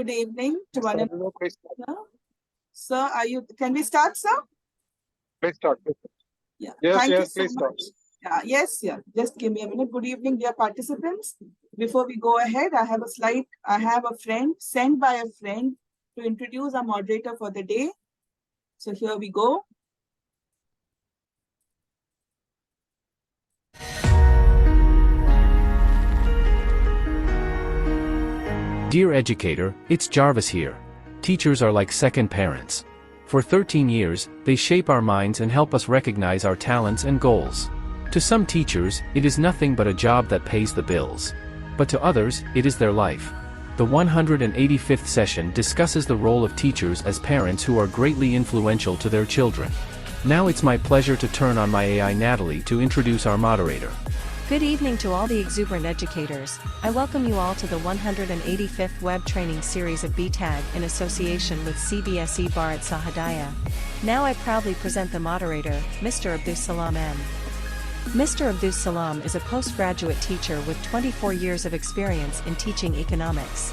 Good evening to one and all. Please start. Sir, can we start, sir? Please start. Yeah. Yes, Thank yes, you please so start. much. Yes. Just give me a minute. Good evening, dear participants. Before we go ahead, I have a friend sent by a friend to introduce our moderator for the day. So here we go. Dear educator, it's Jarvis here. Teachers are like second parents. For 13 years, they shape our minds and help us recognize our talents and goals. To some teachers, it is nothing but a job that pays the bills. But to others, it is their life. The 185th session discusses the role of teachers as parents who are greatly influential to their children. Now it's my pleasure to turn on my AI Natalie to introduce our moderator. Good evening to all the exuberant educators. I welcome you all to the 185th web training series of BTAG in association with CBSE Bharat Sahadaya. Now I proudly present the moderator, Mr. Abdus Salam M. Mr. Abdus Salam is a postgraduate teacher with 24 years of experience in teaching economics.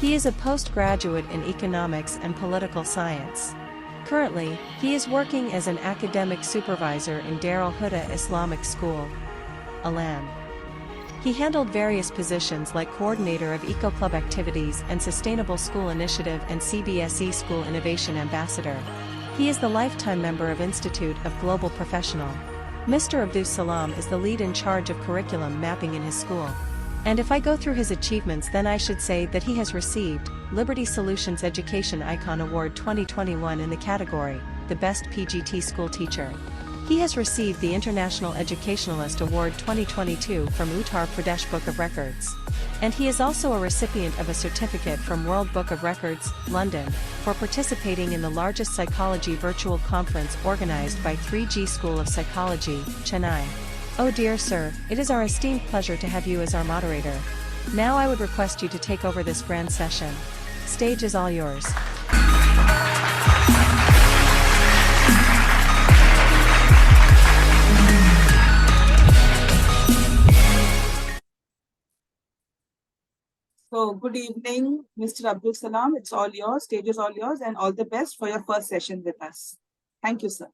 He is a postgraduate in economics and political science. Currently, he is working as an academic supervisor in Darul Huda Islamic School, Alam. He handled various positions like coordinator of Eco Club activities and Sustainable School Initiative and CBSE School Innovation Ambassador. He is the lifetime member of Institute of Global Professional. Mr. Abdus Salam is the lead in charge of curriculum mapping in his school. And if I go through his achievements, then I should say that he has received Liberty Solutions Education Icon Award 2021 in the category, the Best PGT School Teacher. He has received the International Educationalist Award 2022 from Uttar Pradesh Book of Records. And he is also a recipient of a certificate from World Book of Records, London, for participating in the largest psychology virtual conference organized by 3G School of Psychology, Chennai. Oh dear sir, it is our esteemed pleasure to have you as our moderator. Now I would request you to take over this grand session. Stage is all yours. So good evening, Mr. Abdul Salam. It's all yours. Stage is all yours, and all the best for your first session with us. Thank you, sir.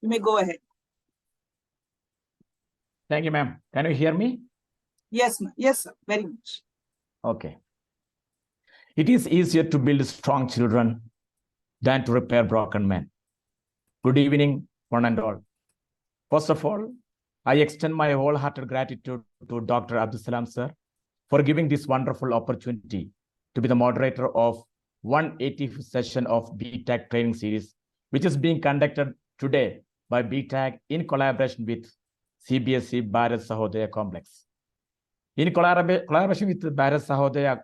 You may go ahead. Thank you, ma'am. Can you hear me? Yes, ma'am. Yes, sir. Very much. Okay. It is easier to build strong children than to repair broken men. Good evening, one and all. First of all, I extend my wholehearted gratitude to Dr. Abdul Salam, sir, for giving this wonderful opportunity to be the moderator of 180th session of BTAG training series, which is being conducted today by BTAG in collaboration with CBSE Bharat Sahodaya Complex. In collaboration with Bharat Sahodaya,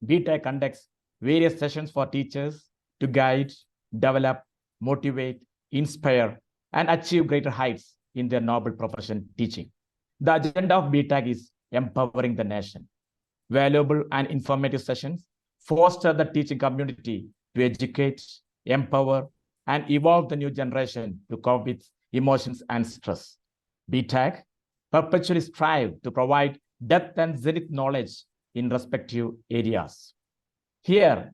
BTAG conducts various sessions for teachers to guide, develop, motivate, inspire, and achieve greater heights in their noble profession teaching. The agenda of BTAG is empowering the nation. Valuable and informative sessions foster the teaching community to educate, empower, and evolve the new generation to cope with emotions and stress. BTAG perpetually strive to provide depth and zenith knowledge in respective areas. Here,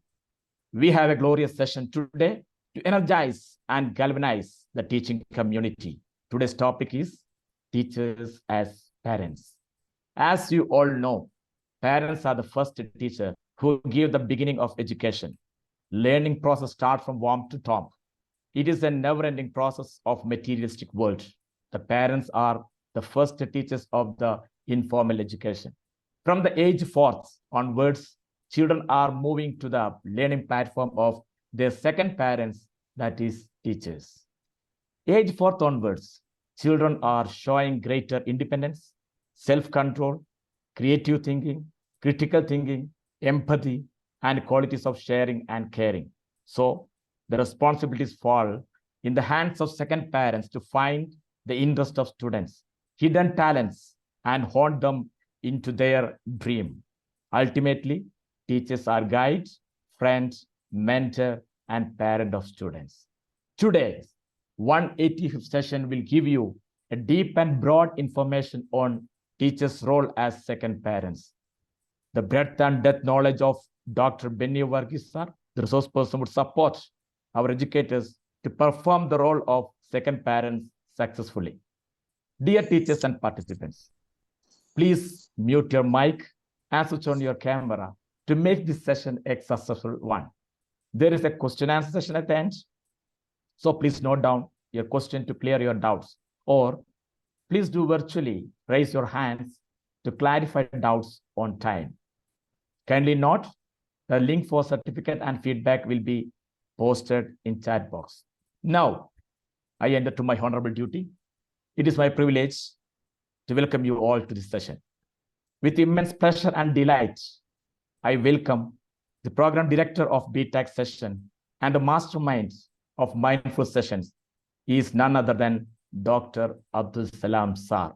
we have a glorious session today to energize and galvanize the teaching community. Today's topic is teachers as parents. As you all know, parents are the first teacher who give the beginning of education. Learning process starts from womb to tomb. It is a never-ending process of materialistic world. The parents are the first teachers of the informal education. From the age 4 onwards, children are moving to the learning platform of their second parents, that is teachers. Age 4 onwards, children are showing greater independence, self-control, creative thinking, critical thinking, empathy, and qualities of sharing and caring. So the responsibilities fall in the hands of second parents to find the interest of students, hidden talents, and hone them into their dream. Ultimately, teachers are guides, friends, mentor, and parent of students. Today's 185th session will give you a deep and broad information on teachers' role as second parents. The breadth and depth knowledge of Dr. Benny Varghese sir, the resource person, would support our educators to perform the role of second parents successfully. Dear teachers and participants, please mute your mic and switch on your camera to make this session a successful one. There is a question and answer session at the end. So please note down your question to clear your doubts, or please do virtually raise your hands to clarify doubts on time. Kindly note, the link for certificate and feedback will be posted in chat box. Now, I enter to my honorable duty. It is my privilege to welcome you all to this session. With immense pleasure and delight, I welcome the program director of BTAG session and the mastermind of mindful sessions. He is none other than Dr. Abdul Salam Sir.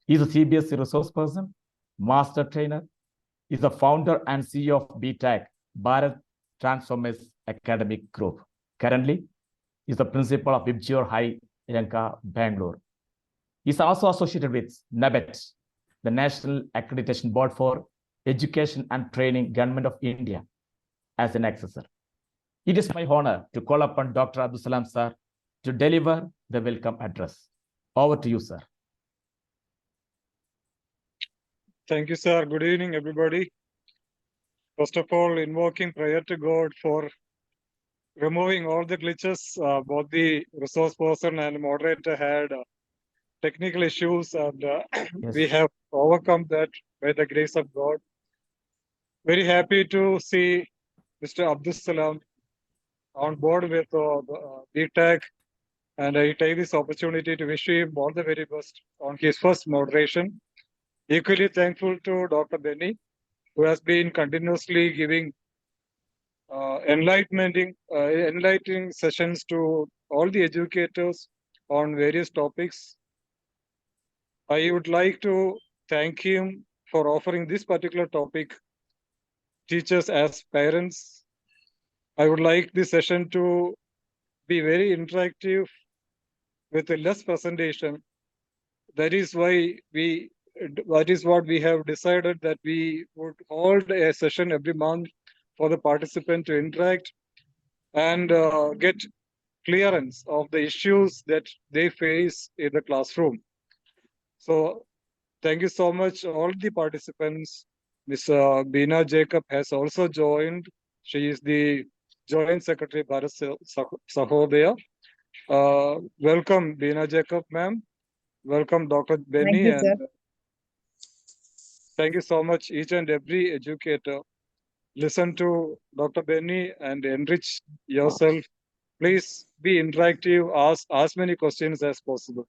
He is a CBSE resource person, master trainer. He is the founder and CEO of BTAG, Bharat Transformers Academic Group. Currently, he is the principal of Vibjor High, Lanka, Bangalore. He is also associated with NABET, the National Accreditation Board for Education and Training, Government of India, as an assessor. It is my honor to call upon Dr. Abdul Salam Sir to deliver the welcome address. Over to you, sir. Thank you, sir. Good evening, everybody. First of all, invoking prayer to God for removing all the glitches. Both the resource person and moderator had technical issues, and Yes. we have overcome that by the grace of God. Very happy to see Mr. Abdul Salam on board with BTAG, and I take this opportunity to wish him all the very best on his first moderation. Equally thankful to Dr. Benny, who has been continuously giving enlightening sessions to all the educators on various topics. I would like to thank him for offering this particular topic, teachers as parents. I would like this session to be very interactive with a less presentation. That is what we have decided, that we would hold a session every month for the participant to interact and get clearance of the issues that they face in the classroom. So thank you so much, all the participants. Ms. Beena Jacob has also joined. She is the Joint Secretary, Bharat Sahodaya. Welcome, Beena Jacob, ma'am. Welcome, Dr. Benny. Thank you, and thank you so much, each and every educator. Listen to Dr. Benny and enrich yourself. Please be interactive, ask as many questions as possible.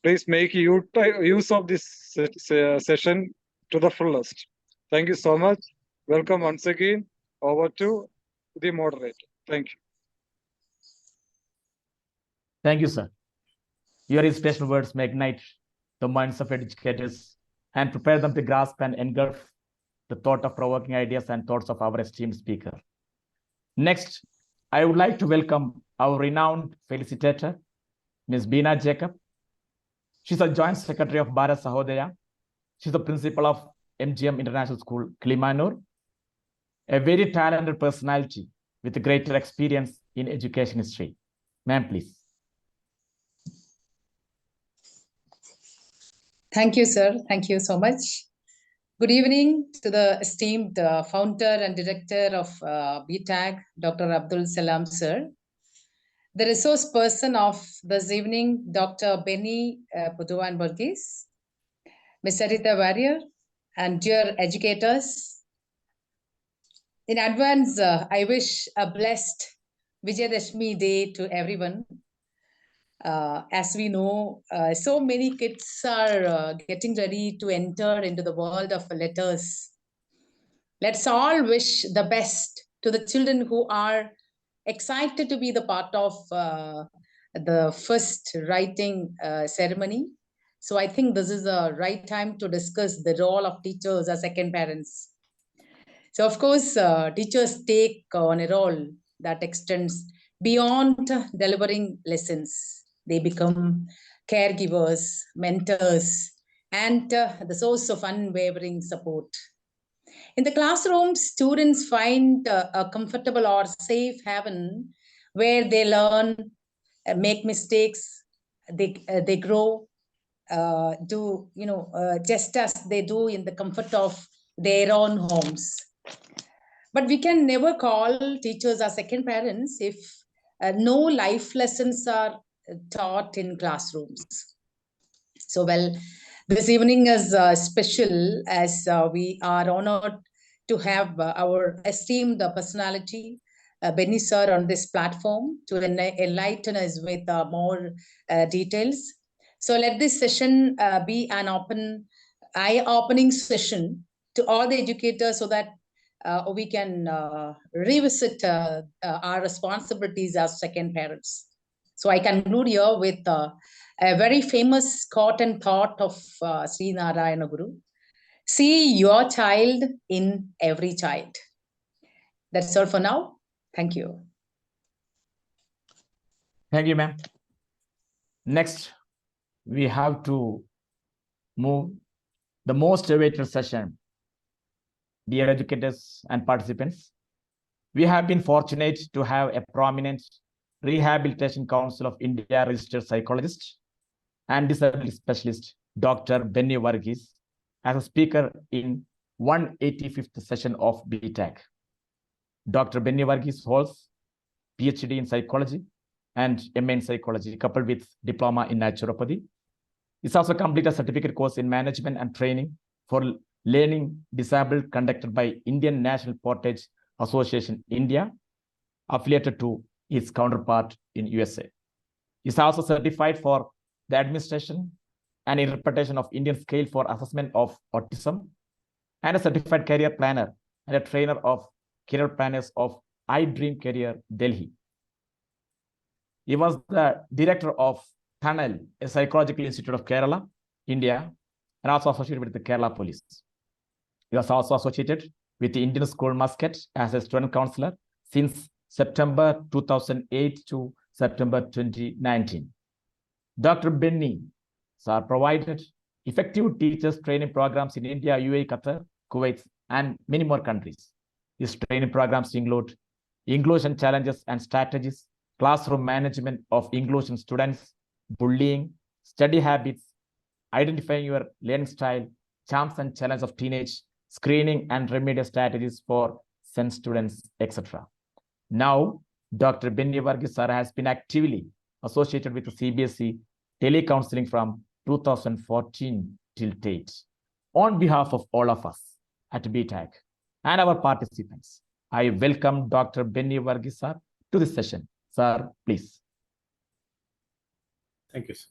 Please make use of this session to the fullest. Thank you so much. Welcome once again. Over to the moderator. Thank you. Thank you, sir. Your inspirational words may ignite the minds of educators and prepare them to grasp and engulf the thought-provoking ideas and thoughts of our esteemed speaker. Next, I would like to welcome our renowned felicitator, Ms. Beena Jacob. She's a Joint Secretary of Bharat Sahodaya. She's the principal of MGM International School, Kilimanur, a very talented personality with greater experience in education history. Ma'am, please. Thank you, sir. Thank you so much. Good evening to the esteemed founder and director of BTAG, Dr. Abdul Salam, sir. The resource person of this evening, Dr. Benny Puduan Varghese, Ms. Sarita Warrior, and dear educators. In advance, I wish a blessed Vijayadashmi Day to everyone. As we know, so many kids are getting ready to enter into the world of letters. Let's all wish the best to the children who are excited to be the part of the first writing ceremony. So I think this is the right time to discuss the role of teachers as second parents. So of course, teachers take on a role that extends beyond delivering lessons. They become caregivers, mentors, and the source of unwavering support. In the classroom, students find a comfortable or safe haven where they learn, make mistakes, they grow, just as they do in the comfort of their own homes. But we can never call teachers our second parents if no life lessons are taught in classrooms. So, well, this evening is special as we are honored to have our esteemed personality, Benny sir, on this platform to enlighten us with more details. So let this session be an eye-opening session to all the educators so that we can revisit our responsibilities as second parents. So I conclude here with a very famous quote and thought of Sri Narayana Guru. See your child in every child. That's all for now. Thank you. Thank you, ma'am. Next, we have to move the most awaited session. Dear educators and participants, we have been fortunate to have a prominent Rehabilitation Council of India registered psychologist and disability specialist, Dr. Benny Varghese, as a speaker in 185th session of BTAG. Dr. Benny Varghese holds PhD in psychology and MA in psychology, coupled with diploma in naturopathy. He's also completed a certificate course in management and training for learning disabled conducted by Indian National Portage Association India, affiliated to its counterpart in USA. He's also certified for the administration and interpretation of Indian scale for assessment of autism, and a certified career planner and a trainer of career planners of iDream Career, Delhi. He was the director of Tunnel, a psychological institute of Kerala, India, and also associated with the Kerala Police. He was also associated with the Indian School Muscat as a student counselor since September 2008 to September 2019. Dr. Benny sir provided effective teachers training programs in India, UAE, Qatar, Kuwait, and many more countries. His training programs include inclusion challenges and strategies, classroom management of inclusion students, bullying, study habits, identifying your learning style, charms and challenges of teenage, screening and remedial strategies for SEN students, etc. Now, Dr. Benny Varghese sir has been actively associated with the CBSE telecounseling from 2014 till date. On behalf of all of us at BTAG and our participants, I welcome Dr. Benny Varghese sir to this session. Sir, please. Thank you, sir.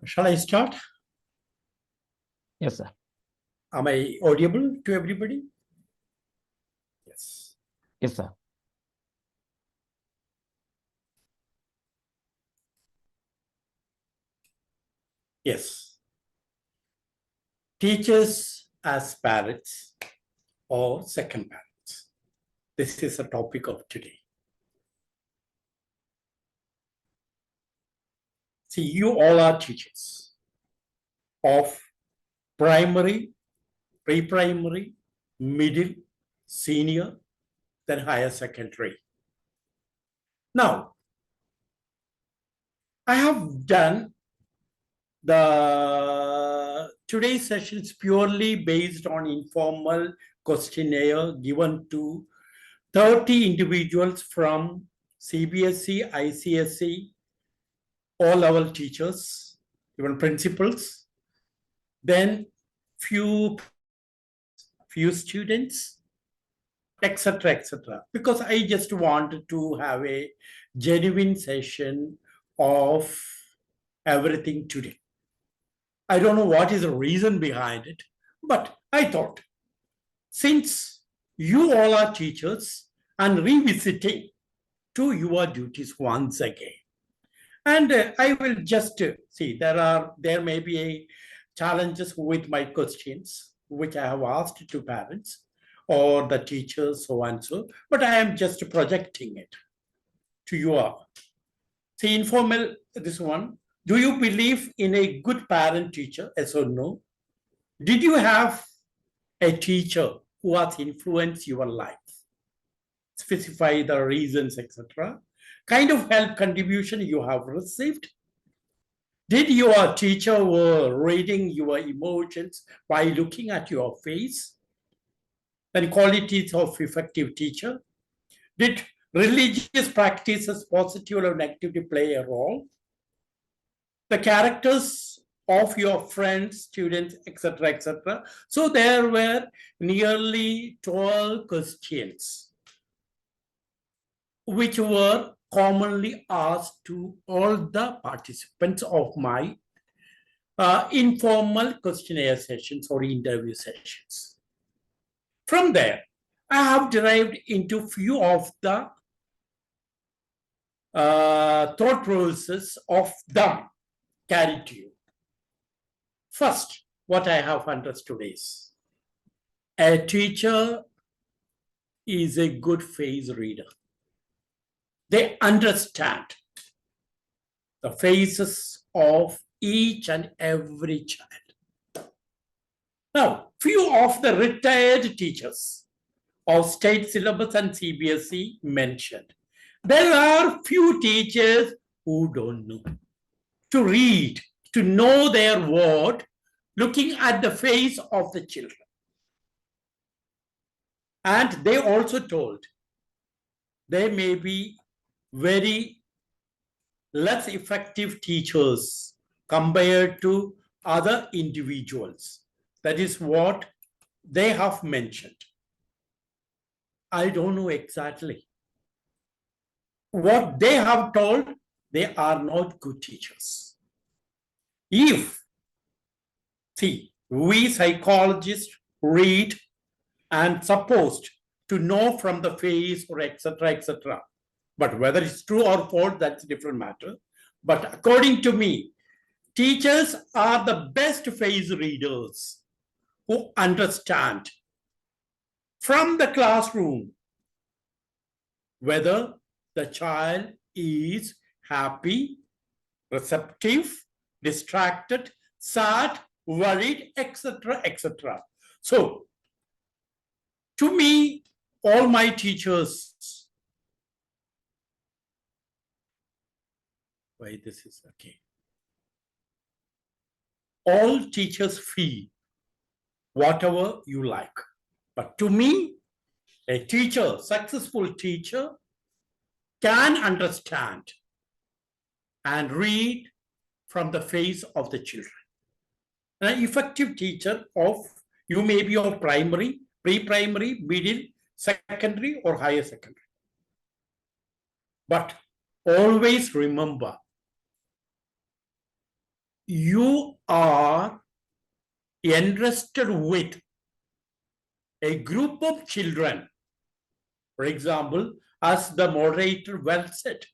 Shall I start? Yes, sir. Am I audible to everybody? Yes. Yes, sir. Yes. Teachers as parents or second parents. This is the topic of today. See, you all are teachers of primary, pre-primary, middle, senior, then higher secondary. Now, I have done today's session is purely based on informal questionnaire given to 30 individuals from CBSE, ICSE, all-level teachers, even principals, then few students, etc., etc. Because I just wanted to have a genuine session of everything today. I don't know what is the reason behind it, but I thought, since you all are teachers and revisiting to your duties once again, And I will just see there may be challenges with my questions, which I have asked to parents or the teachers, so and so, but I am just projecting it to you all. See, informal, this one. Do you believe in a good parent teacher? Yes or no? Did you have a teacher who has influenced your life? Specify the reasons, etc. Kind of help contribution you have received. Did your teacher were reading your emotions by looking at your face? Then qualities of effective teacher. Did religious practices, positive or negative, play a role? The characters of your friends, students, etc., etc. So there were nearly 12 questions which were commonly asked to all the participants of my informal questionnaire sessions or interview sessions. From there, I have derived into few of the thought process of them carried to you. First, what I have understood is a teacher is a good face reader. They understand the faces of each and every child. Now, few of the retired teachers of state syllabus and CBSE mentioned, there are few teachers who don't know to read, to know their word, looking at the face of the children. And they also told they may be very less effective teachers compared to other individuals. That is what they have mentioned. I don't know exactly. What they have told, they are not good teachers. If, see, we psychologists read and supposed to know from the face or etc., etc. But whether it's true or false, that's a different matter. But according to me, teachers are the best face readers who understand from the classroom whether the child is happy, receptive, distracted, sad, worried, etc., etc. So, to me, all my teachers, why this is okay. All teachers feel whatever you like. But to me, a teacher, successful teacher, can understand and read from the face of the children. An effective teacher of, you may be of primary, pre-primary, middle, secondary, or higher secondary. But always remember, you are entrusted with a group of children. For example, as the moderator well said,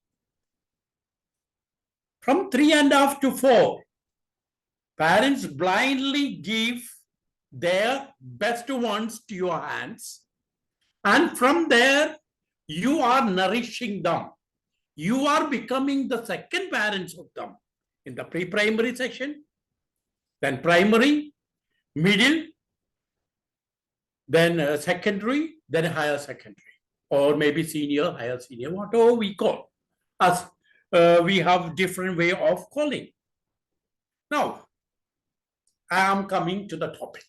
from 3.5 to 4, parents blindly give their best ones to your hands. And from there, you are nourishing them. You are becoming the second parents of them in the pre-primary section, then primary, middle, then secondary, then higher secondary, or maybe senior, higher senior, whatever we call. As we have different way of calling. Now, I am coming to the topic.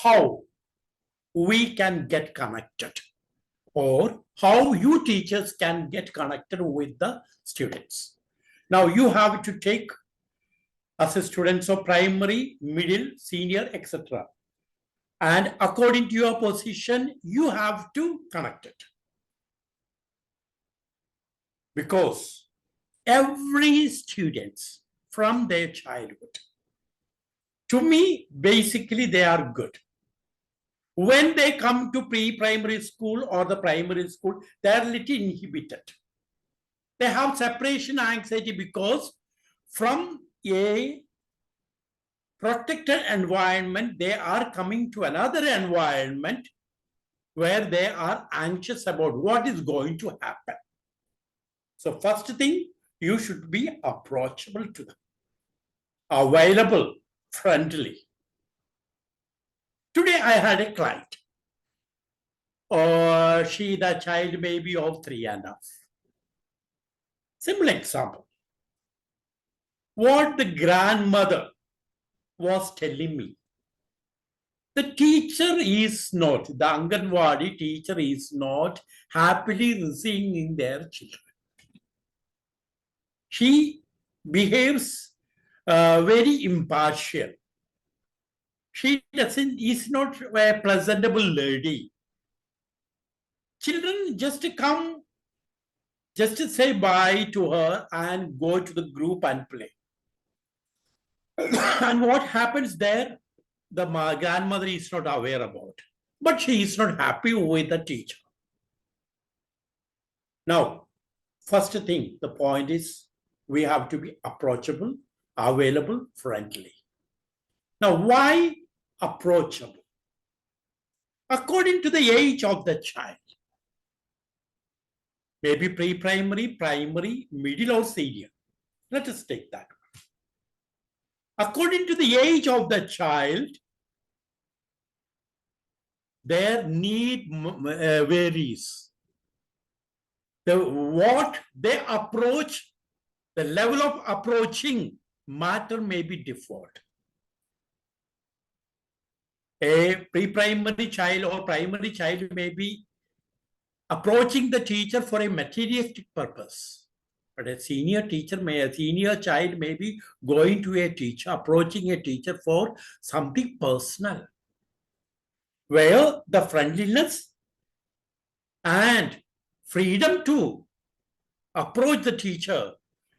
How we can get connected, or how you teachers can get connected with the students. Now, you have to take as a students of primary, middle, senior, etc. And according to your position, you have to connect it. Because every student from their childhood, to me, basically they are good. When they come to pre-primary school or the primary school, they are little inhibited. They have separation anxiety because from a protected environment, they are coming to another environment where they are anxious about what is going to happen. So first thing, you should be approachable to them, available, friendly. Today I had a client, or the child may be of 3.5. Simple example. What the grandmother was telling me, the teacher is not, the Anganwadi teacher is not happily receiving their children. She behaves very impartial. She is not a presentable lady. Children just come, just to say bye to her and go to the group and play. And what happens there? The grandmother is not aware about, but she is not happy with the teacher. Now, first thing, the point is we have to be approachable, available, friendly. Now, why approachable? According to the age of the child, maybe pre-primary, primary, middle or senior. Let us take that one. According to the age of the child, their need varies. What they approach, the level of approaching matter may be different. A pre-primary child or primary child may be approaching the teacher for a materialistic purpose. But a senior child may be going to a teacher, approaching a teacher for something personal, where the friendliness and freedom to approach the teacher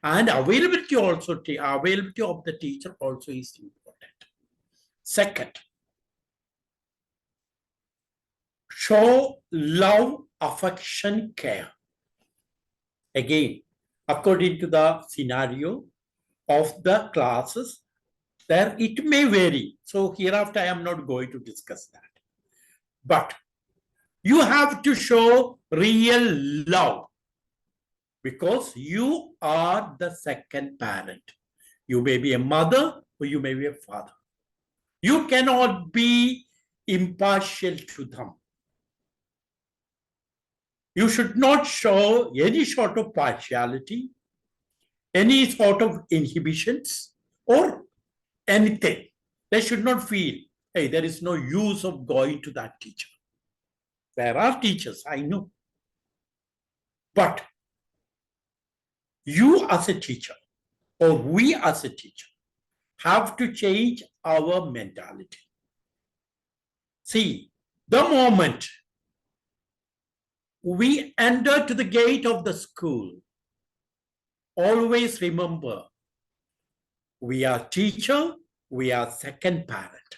and availability of the teacher also is important. Second, show love, affection, care. Again, according to the scenario of the classes, there it may vary. So hereafter I am not going to discuss that. But you have to show real love because you are the second parent. You may be a mother or you may be a father. You cannot be impartial to them. You should not show any sort of partiality, any sort of inhibitions or anything. They should not feel, hey, there is no use of going to that teacher. There are teachers, I know. But you as a teacher or we as a teacher have to change our mentality. See, the moment we enter to the gate of the school, always remember, we are teacher, we are second parent,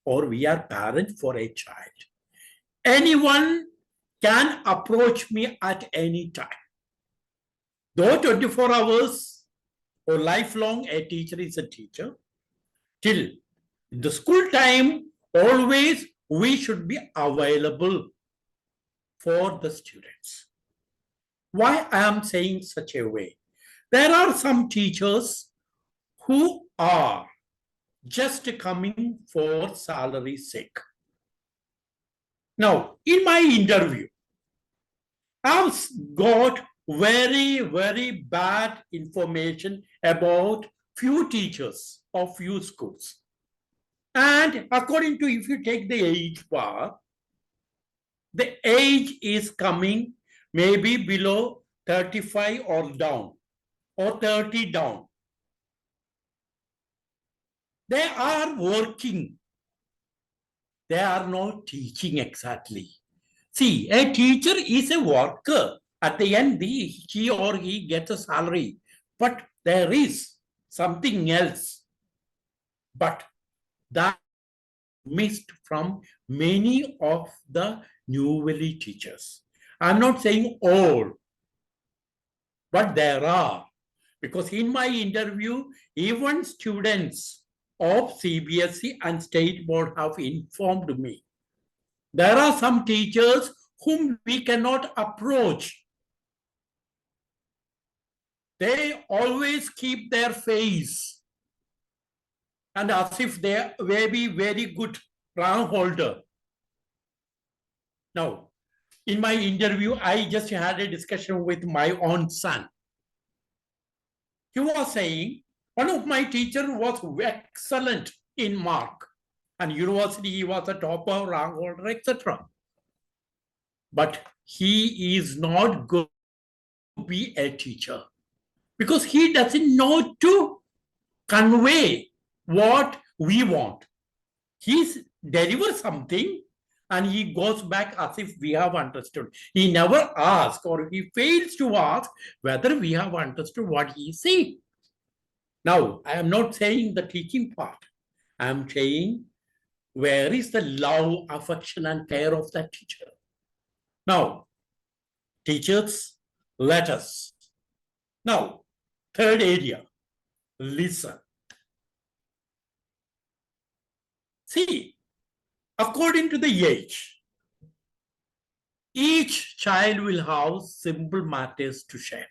or we are parent for a child. Anyone can approach me at any time. Though 24 hours or lifelong, a teacher is a teacher, till the school time, always we should be available for the students. Why I am saying such a way? There are some teachers who are just coming for salary's sake. Now, in my interview, I've got very, very bad information about few teachers of few schools. And according to, if you take the age bar, the age is coming maybe below 35 or down, or 30 down. They are working. They are not teaching exactly. See, a teacher is a worker. At the end, she or he gets a salary. But there is something else. But that missed from many of the New Valley teachers. I'm not saying all. but there are, because in my interview, even students of CBSE and State Board have informed me. There are some teachers whom we cannot approach. They always keep their face and as if they may be very good rank holder. Now, in my interview, I just had a discussion with my own son. He was saying, one of my teachers was excellent in mark, and university he was a topper, rank holder, etc. But he is not going to be a teacher because he doesn't know to convey what we want. He delivers something and he goes back as if we have understood. He never asks, or he fails to ask whether we have understood what he is saying. Now, I am not saying the teaching part. I am saying, where is the love, affection, and care of that teacher? Now, teachers, let us. Now, third area, listen. See, according to the age, each child will have simple matters to share.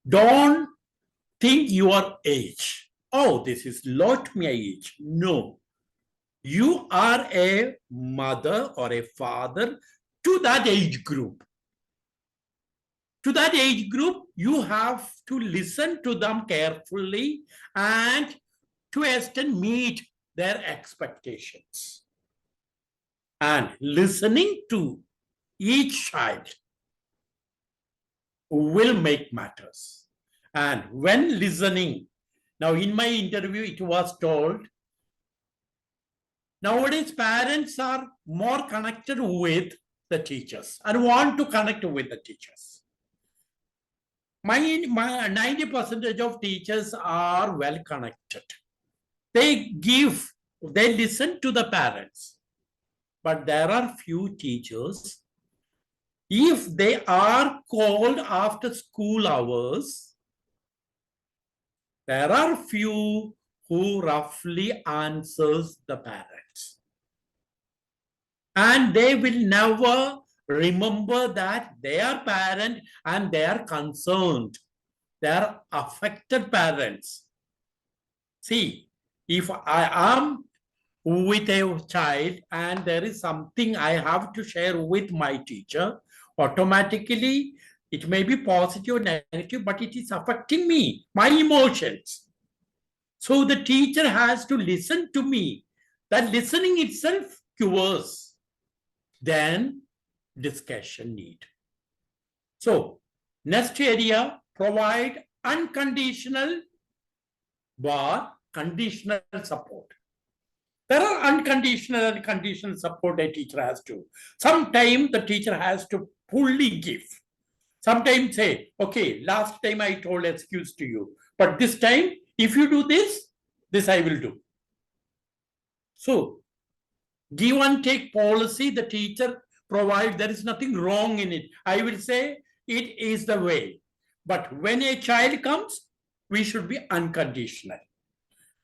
Don't think your age. Oh, this is not my age. No. You are a mother or a father to that age group. To that age group, you have to listen to them carefully and to extent meet their expectations. And listening to each child will make matters. And when listening, now in my interview, it was told, nowadays parents are more connected with the teachers and want to connect with the teachers. My 90% of teachers are well connected. They listen to the parents. But there are few teachers, if they are called after school hours, there are few who roughly answers the parents. And they will never remember that their parent and they are concerned. They are affected parents. See, if I am with a child and there is something I have to share with my teacher, automatically it may be positive or negative, but it is affecting me, my emotions. So the teacher has to listen to me. That listening itself cures. Then discussion need. So next area, provide unconditional but conditional support. There are unconditional and conditional support a teacher has to. Sometimes the teacher has to fully give. Sometimes say, okay, last time I told excuse to you, but this time, if you do this, this I will do. So, give and take policy the teacher provides, there is nothing wrong in it. I will say it is the way. But when a child comes, we should be unconditional.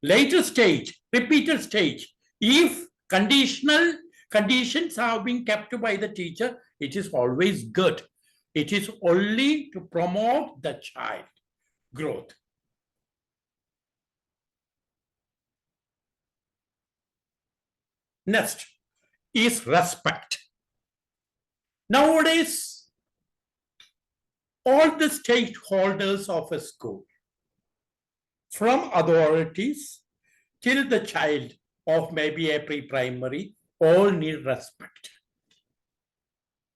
Later stage, repeated stage, if conditions have been kept by the teacher, it is always good. It is only to promote the child growth. Next is respect. Nowadays, all the stakeholders of a school, from authorities till the child of maybe a pre-primary, all need respect.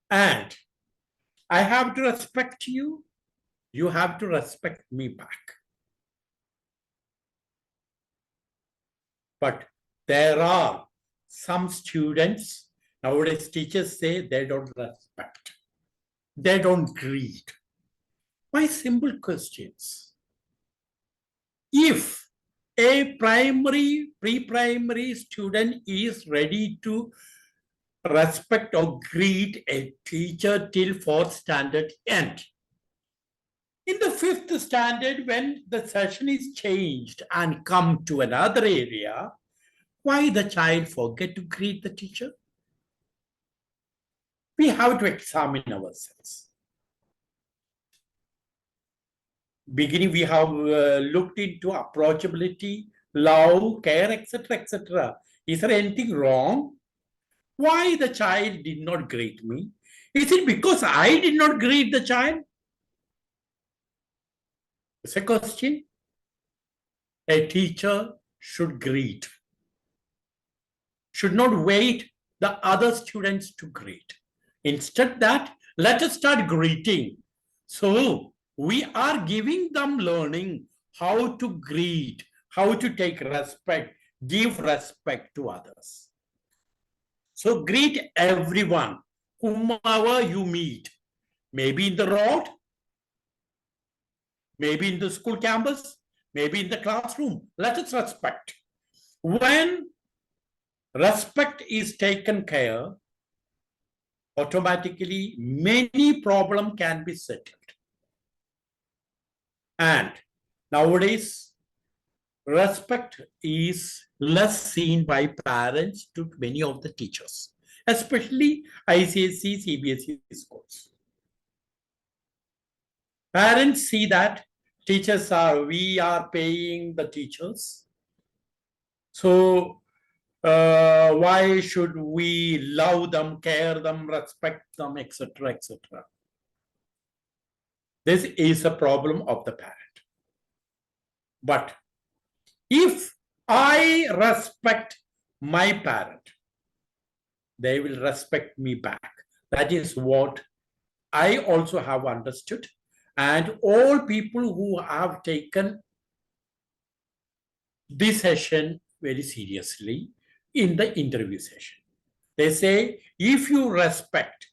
And I have to respect you, you have to respect me back. But there are some students, nowadays teachers say they don't respect, they don't greet. My simple questions. If a pre-primary student is ready to respect or greet a teacher till 4th standard end, In the 5th standard, when the session is changed and come to another area, why the child forget to greet the teacher? We have to examine ourselves. Beginning, we have looked into approachability, love, care, etc., etc. Is there anything wrong? Why the child did not greet me? Is it because I did not greet the child? It's a question. A teacher should greet, should not wait the other students to greet. Instead that, let us start greeting. So we are giving them learning how to greet, how to take respect, give respect to others. So greet everyone, whomever you meet, maybe in the road, maybe in the school campus, maybe in the classroom. Let us respect. When respect is taken care, automatically many problems can be settled. And nowadays, respect is less seen by parents to many of the teachers, especially ICSE, CBSE schools. Parents see that we are paying the teachers. So why should we love them, care them, respect them, etc., etc.? This is a problem of the parent. But if I respect my parent, they will respect me back. That is what I also have understood. And all people who have taken this session very seriously in the interview session, they say, if you respect,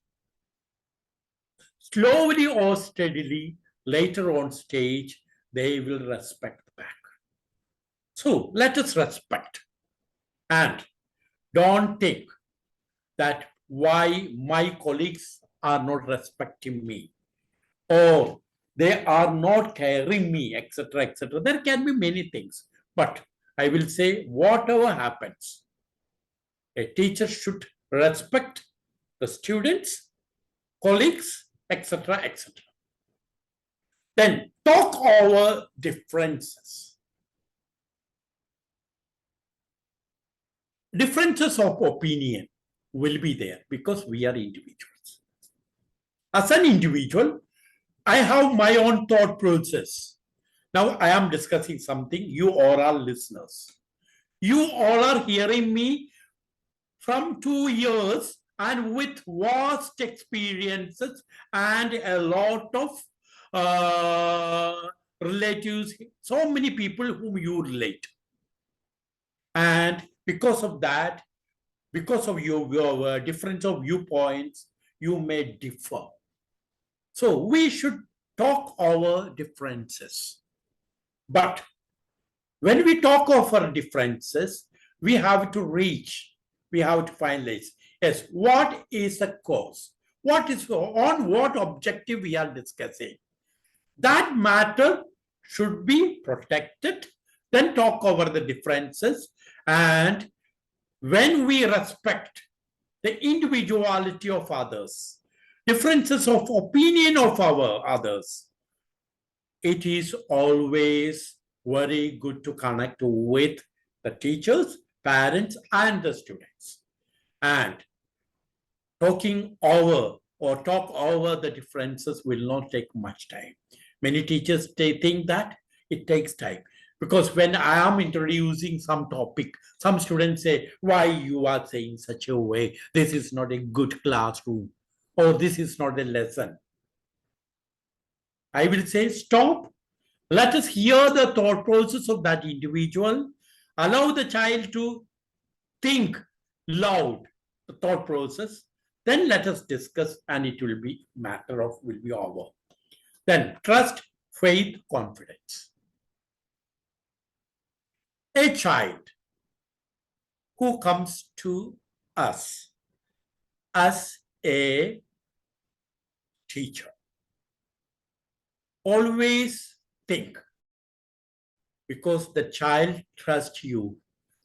slowly or steadily, later on stage, they will respect back. So let us respect and don't think that why my colleagues are not respecting me or they are not caring me, etc., etc. There can be many things, but I will say whatever happens, a teacher should respect the students, colleagues, etc., etc. Then talk over differences. Differences of opinion will be there because we are individuals. As an individual, I have my own thought process. Now I am discussing something, you all are listeners. You all are hearing me from 2 years and with vast experiences and a lot of relatives, so many people whom you relate. And because of that, because of your difference of viewpoints, you may differ. So we should talk our differences. But when we talk of our differences, we have to reach, we have to finalize. Yes, what is the cause? What is on what objective we are discussing? That matter should be protected. Then talk over the differences. And when we respect the individuality of others, differences of opinion of our others, it is always very good to connect with the teachers, parents, and the students. And talking over or talk over the differences will not take much time. Many teachers think that it takes time. Because when I am introducing some topic, some students say, why you are saying such a way? This is not a good classroom, or this is not a lesson. I will say, stop. Let us hear the thought process of that individual. Allow the child to think loud, the thought process. Then let us discuss and it will be matter of, will be over. Then trust, faith, confidence. A child who comes to us as a teacher always think, because the child trusts you,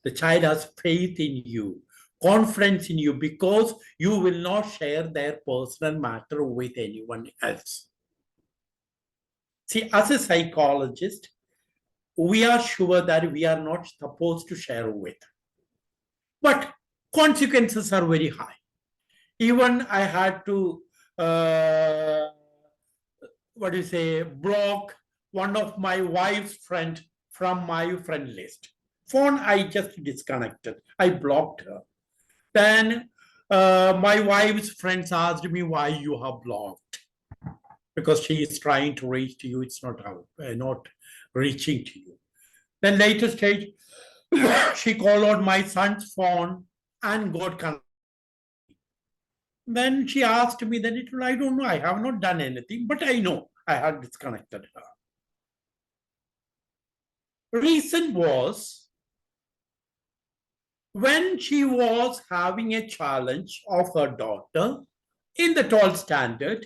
the child has faith in you, confidence in you, because you will not share their personal matter with anyone else. See, as a psychologist, we are sure that we are not supposed to share with. But consequences are very high. Even I had to, block one of my wife's friend from my friend list. Phone, I just disconnected. I blocked her. Then my wife's friends asked me why you have blocked. Because she is trying to reach to you, it's not reaching to you. Then later stage, she called on my son's phone and got connected. Then she asked me, then I don't know, I have not done anything, but I know I had disconnected her. Reason was, when she was having a challenge of her daughter in the 12th standard,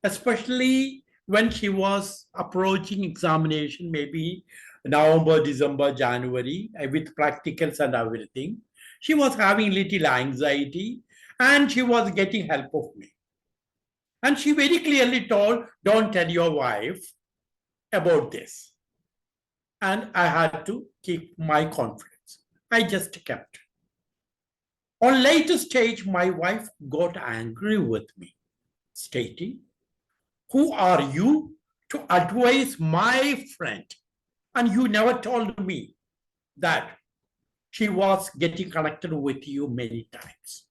especially when she was approaching examination, maybe November, December, January, with practicals and everything, she was having little anxiety and she was getting help of me. And she very clearly told, don't tell your wife about this. And I had to keep my confidence. I just kept. On later stage, my wife got angry with me, stating, who are you to advise my friend? And you never told me that she was getting connected with you many times.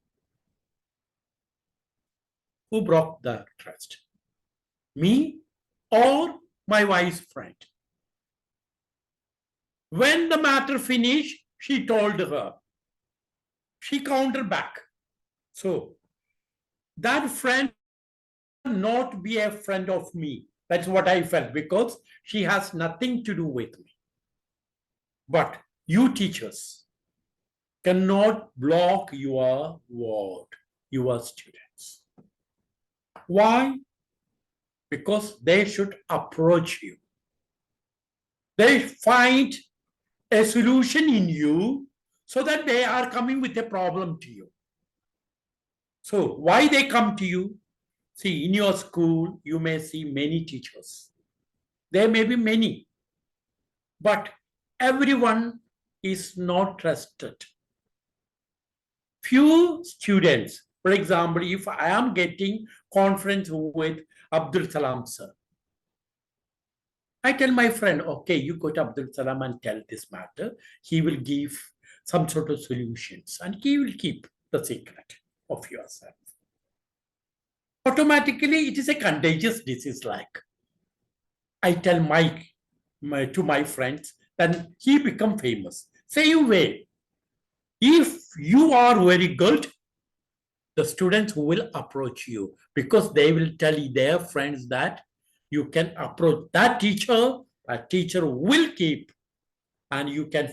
Who broke the trust? Me or my wife's friend? When the matter finished, she told her. She countered back. So that friend not be a friend of me. That's what I felt, because she has nothing to do with me. But you teachers cannot block your word, your students. Why? Because they should approach you. They find a solution in you, so that they are coming with a problem to you. So why they come to you? See, in your school, you may see many teachers. There may be many, but everyone is not trusted. Few students, for example, if I am getting conference with Abdul Salam sir, I tell my friend, okay, you go to Abdul Salam and tell this matter. He will give some sort of solutions and he will keep the secret of yourself. Automatically, it is a contagious disease. Like I tell to my friends, then he become famous. Same way, if you are very good, the students will approach you, because they will tell their friends that you can approach that teacher will keep, and you can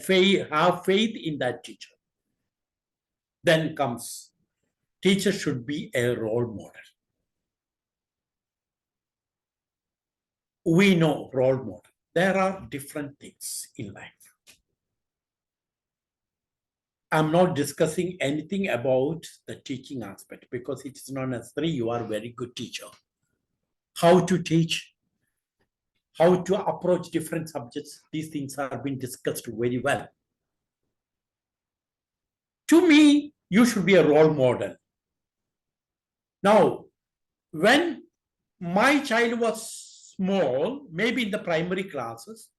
have faith in that teacher. Then comes, teacher should be a role model. We know role model. There are different things in life. I'm not discussing anything about the teaching aspect, because it is not necessary you are a very good teacher. How to teach, how to approach different subjects, these things have been discussed very well. To me, you should be a role model. Now, when my child was small, maybe in the primary classes,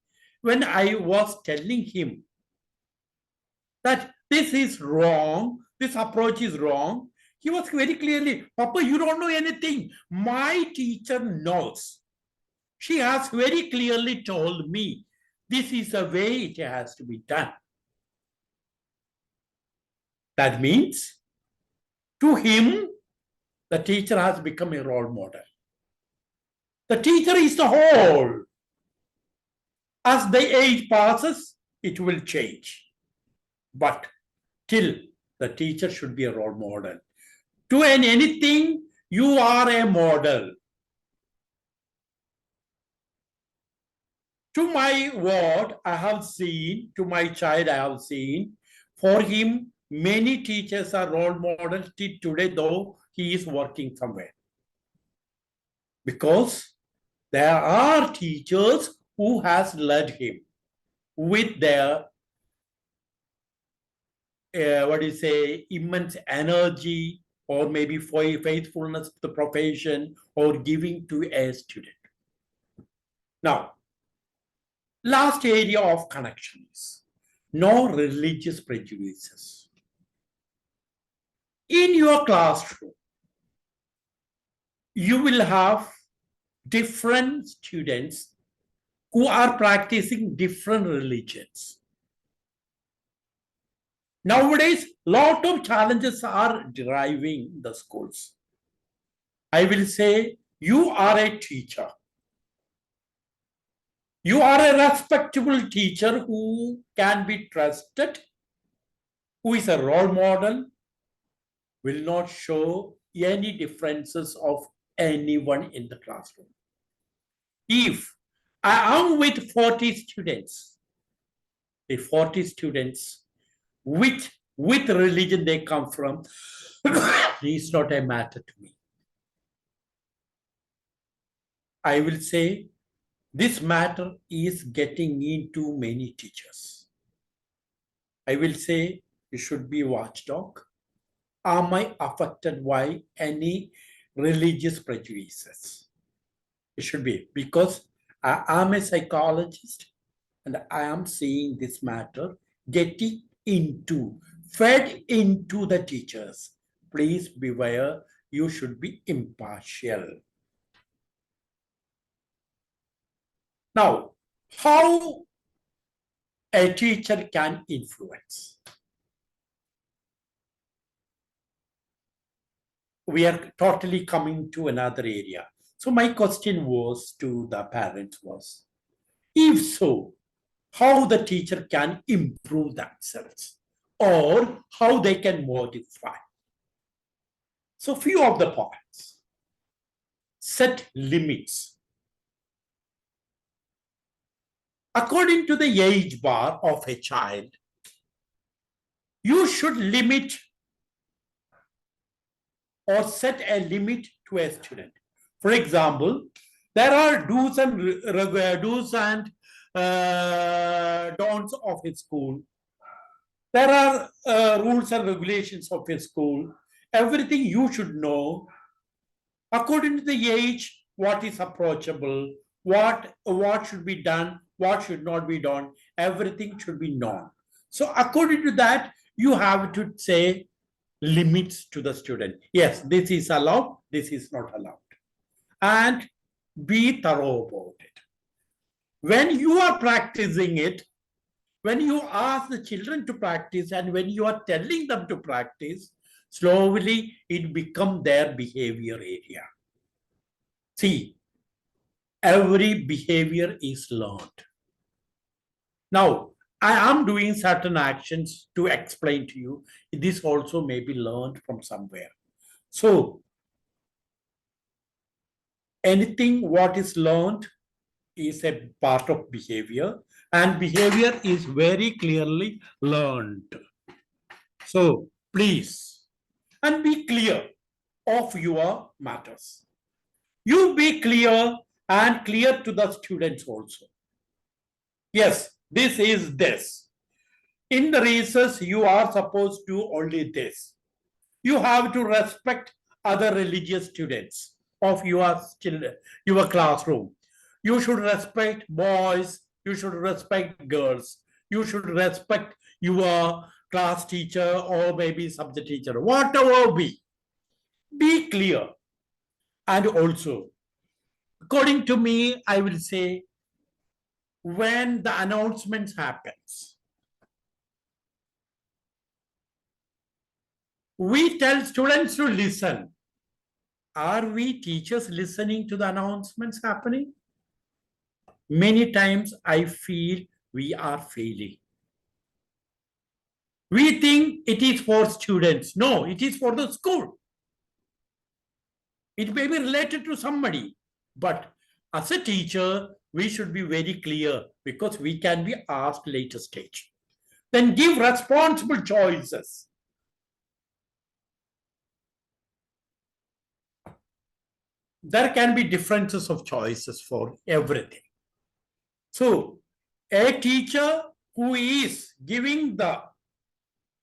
when I was telling him that this is wrong, this approach is wrong, he was very clearly, Papa, you don't know anything. My teacher knows. She has very clearly told me, this is the way it has to be done. That means, to him, the teacher has become a role model. The teacher is the whole. As the age passes, it will change. But till the teacher should be a role model. To anything, you are a model. To my ward, I have seen, to my child, I have seen, for him, many teachers are role models till today, though he is working somewhere. Because there are teachers who has led him with their immense energy, or maybe for faithfulness to the profession, or giving to a student. Now, last area of connection is no religious prejudices. In your classroom, you will have different students who are practicing different religions. Nowadays, lot of challenges are deriving the schools. I will say, you are a teacher. You are a respectable teacher who can be trusted, who is a role model, will not show any differences of anyone in the classroom. If I am with 40 students, the 40 students, with religion they come from, is not a matter to me. I will say this matter is getting into many teachers. I will say you should be watchdog. Am I affected by any religious prejudices? It should be, because I am a psychologist and I am seeing this matter getting into, fed into the teachers. Please beware, you should be impartial. Now, how a teacher can influence? We are totally coming to another area. So my question was to the parents was, if so, how the teacher can improve themselves or how they can modify. So few of the points. Set limits. According to the age bar of a child, you should limit or set a limit to a student. For example, there are do's and don'ts of a school. There are rules and regulations of a school. Everything you should know. According to the age, what is approachable, what should be done, what should not be done, everything should be known. So according to that, you have to say limits to the student. Yes, this is allowed, this is not allowed. And be thorough about it. When you are practicing it, when you ask the children to practice and when you are telling them to practice, slowly it becomes their behavior area. See, every behavior is learned. Now, I am doing certain actions to explain to you. This also may be learned from somewhere. So, anything what is learned is a part of behavior, and behavior is very clearly learned. So, please, and be clear of your matters. You be clear and clear to the students also. Yes, this is this. In the recess, you are supposed to only this. You have to respect other religious students of your children, your classroom. You should respect boys, you should respect girls, you should respect your class teacher or maybe subject teacher, whatever be. Be clear. And also, according to me, I will say, when the announcements happens, we tell students to listen. Are we teachers listening to the announcements happening? Many times I feel we are failing. We think it is for students. No, it is for the school. It may be related to somebody, but as a teacher, we should be very clear because we can be asked later stage. Then give responsible choices. There can be differences of choices for everything. So a teacher who is giving the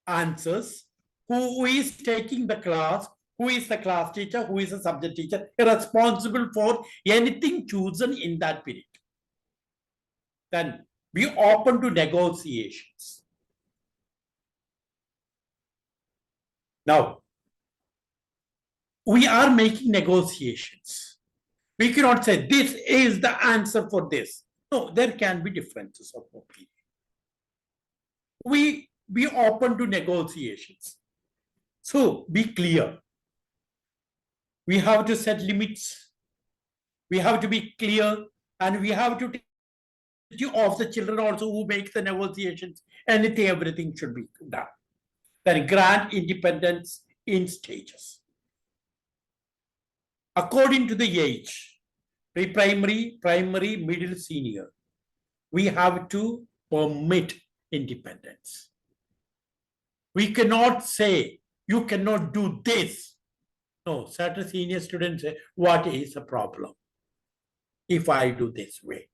answers, who is taking the class, who is the class teacher, who is a subject teacher, responsible for anything chosen in that period. Then be open to negotiations. Now, we are making negotiations. We cannot say this is the answer for this. No, there can be differences of opinion. We be open to negotiations. So be clear. We have to set limits. We have to be clear, and we have to take of the children also who make the negotiations. Anything, everything should be done. Then grant independence in stages. According to the age, pre-primary, primary, middle, senior, we have to permit independence. We cannot say, you cannot do this. No, certain senior students say, what is the problem if I do this way?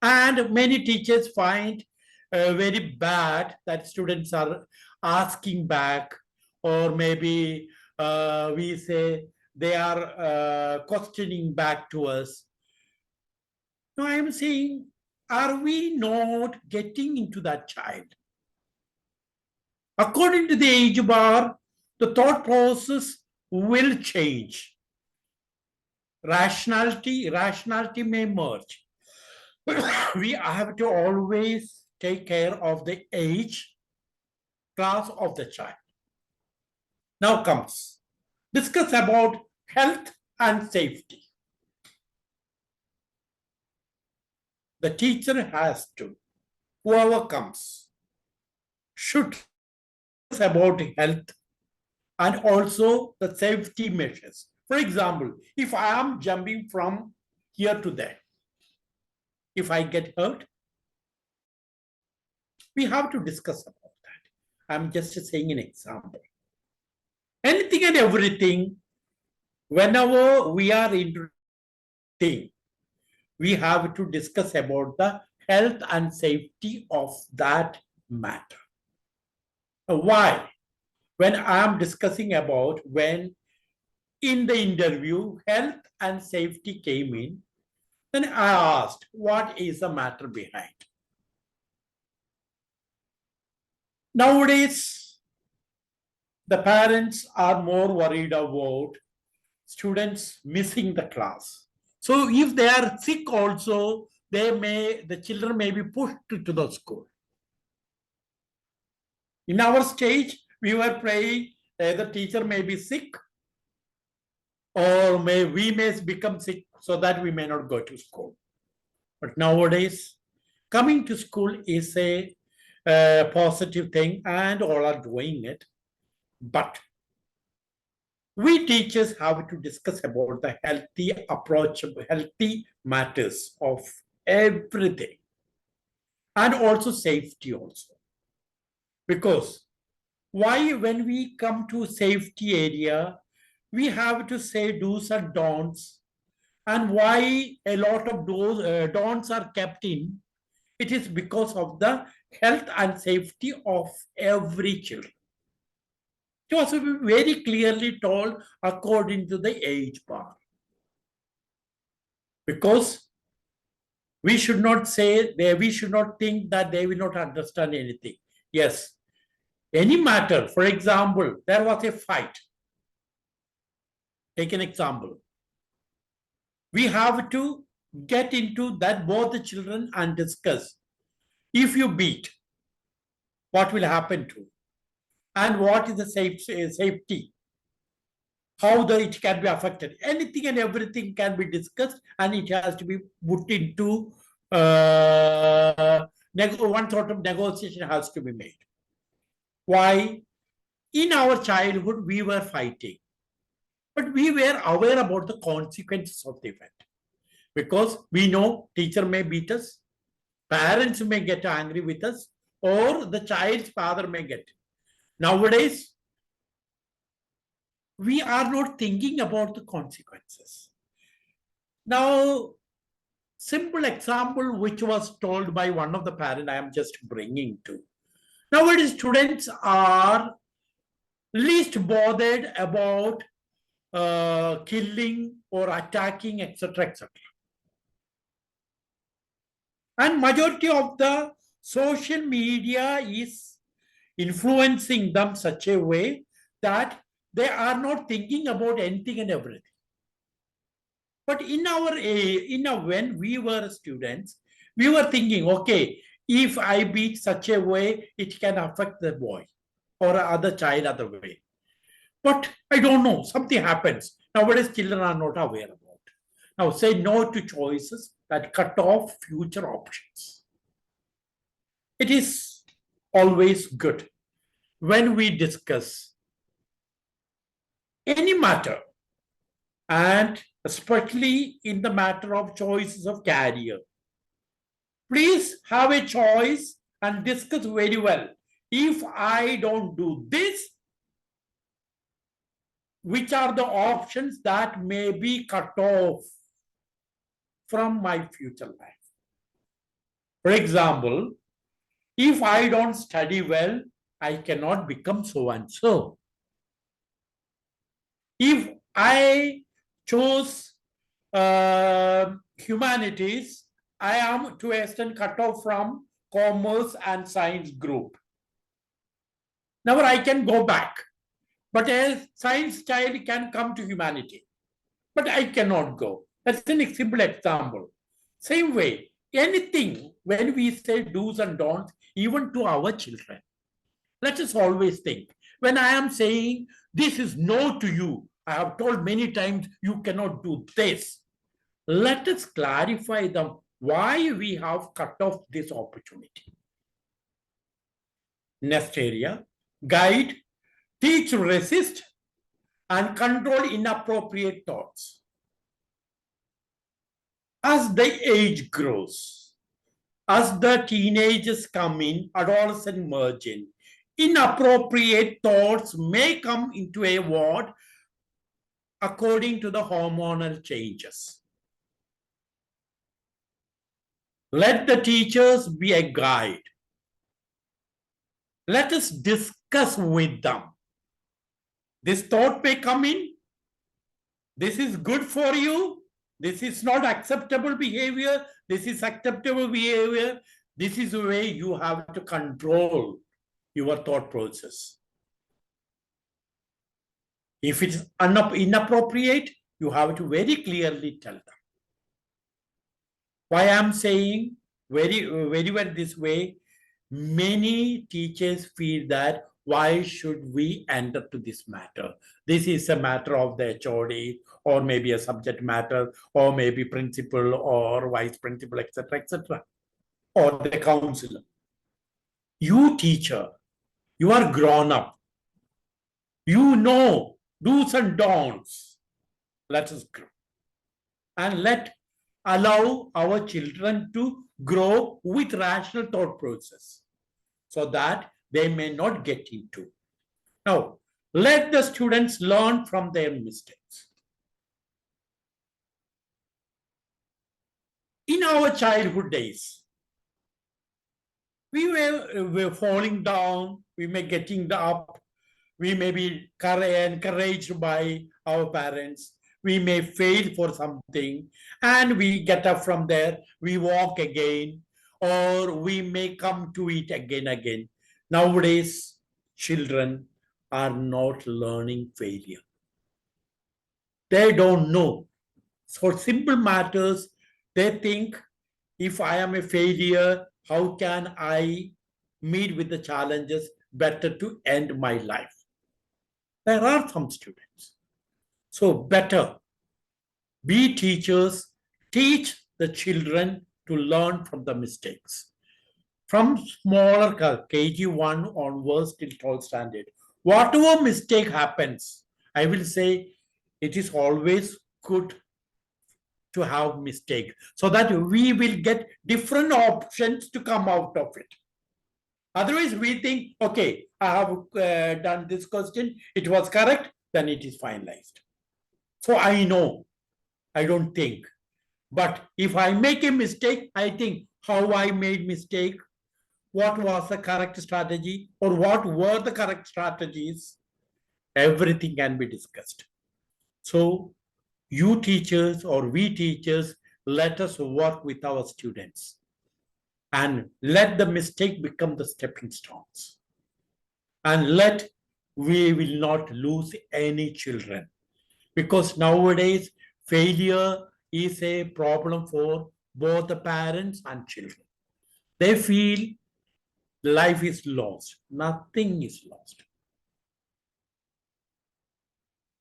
And many teachers find very bad that students are asking back, or maybe we say they are questioning back to us. No, I am saying, are we not getting into that child? According to the age bar, the thought process will change. Rationality may merge. We have to always take care of the age class of the child. Now comes, discuss about health and safety. The teacher has to, whoever comes, should discuss about health and also the safety measures. For example, if I am jumping from here to there, if I get hurt, we have to discuss about that. I'm just saying an example. Anything and everything, whenever we are into thing, we have to discuss about the health and safety of that matter. Why? When I am discussing about when in the interview, health and safety came in, then I asked, what is the matter behind? Nowadays, the parents are more worried about students missing the class. So if they are sick also, the children may be pushed to the school. In our stage, we were praying the teacher may be sick, or we may become sick so that we may not go to school. But nowadays, coming to school is a positive thing, and all are doing it. But we teachers have to discuss about the healthy approach, healthy matters of everything, and also safety also. Because why, when we come to safety area, we have to say do's and don'ts, and why a lot of those don'ts are kept in, it is because of the health and safety of every child. It was very clearly told according to the age bar. Because we should not say, we should not think that they will not understand anything. Yes, any matter, for example, there was a fight. Take an example. We have to get into that both the children and discuss. If you beat, what will happen to? And what is the safety? How it can be affected? Anything and everything can be discussed, and it has to be put into one sort of negotiation has to be made. Why? In our childhood, we were fighting, but we were aware about the consequences of the event. because we know teacher may beat us, parents may get angry with us, or the child's father may get. Nowadays, we are not thinking about the consequences. Now, simple example which was told by one of the parents I am just bringing to. Nowadays, students are least bothered about killing or attacking, etc., etc. And majority of the social media is influencing them such a way that they are not thinking about anything and everything. But when we were students, we were thinking, okay, if I beat such a way, it can affect the boy or other child other way. But I don't know, something happens. Nowadays, children are not aware about. Now, say no to choices that cut off future options. It is always good when we discuss any matter, and especially in the matter of choices of career. Please have a choice and discuss very well. If I don't do this, which are the options that may be cut off from my future life? For example, if I don't study well, I cannot become so and so. If I chose humanities, I am to an extent cut off from commerce and science group. Now I can go back, but a science child can come to humanity, but I cannot go. That's a simple example. Same way, anything when we say do's and don'ts, even to our children, let us always think, when I am saying this is no to you, I have told many times you cannot do this. Let us clarify them why we have cut off this opportunity. Next area, guide, teach, resist, and control inappropriate thoughts. As the age grows, as the teenagers come in, adolescent merge in, inappropriate thoughts may come into a ward according to the hormonal changes. Let the teachers be a guide. Let us discuss with them. This thought may come in. This is good for you. This is not acceptable behavior. This is acceptable behavior. This is the way you have to control your thought process. If it is inappropriate, you have to very clearly tell them. Why I am saying very well this way, many teachers feel that why should we enter to this matter? This is a matter of the HOD, or maybe a subject matter, or maybe principal or vice principal, etc., etc., or the counselor. You teacher, you are grown up. You know do's and don'ts. Let us grow. And allow our children to grow with rational thought process so that they may not get into. Now, let the students learn from their mistakes. In our childhood days, we were falling down, we may getting up, we may be encouraged by our parents, we may fail for something, and we get up from there, we walk again, or we may come to it again. Nowadays, children are not learning failure. They don't know. For simple matters, they think, if I am a failure, how can I meet with the challenges better to end my life? There are some students. So better be teachers, teach the children to learn from the mistakes. From smaller KG1 onwards till 12th standard, whatever mistake happens, I will say it is always good to have mistake so that we will get different options to come out of it. Otherwise, we think, okay, I have done this question, it was correct, then it is finalized. So I know, I don't think. But if I make a mistake, I think how I made mistake, what was the correct strategy, or what were the correct strategies, everything can be discussed. So you teachers or we teachers, let us work with our students and let the mistake become the stepping stones. And we will not lose any children, because nowadays failure is a problem for both the parents and children. They feel life is lost. Nothing is lost.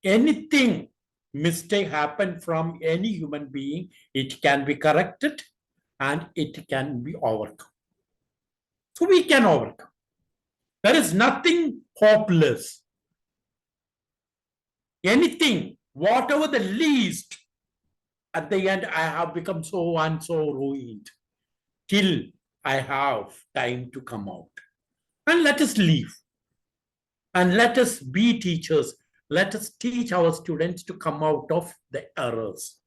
Anything mistake happen from any human being, it can be corrected and it can be overcome. So we can overcome. There is nothing hopeless. Anything, whatever the least, at the end, I have become so and so ruined till I have time to come out. And let us leave. And let us be teachers. Let us teach our students to come out of the errors.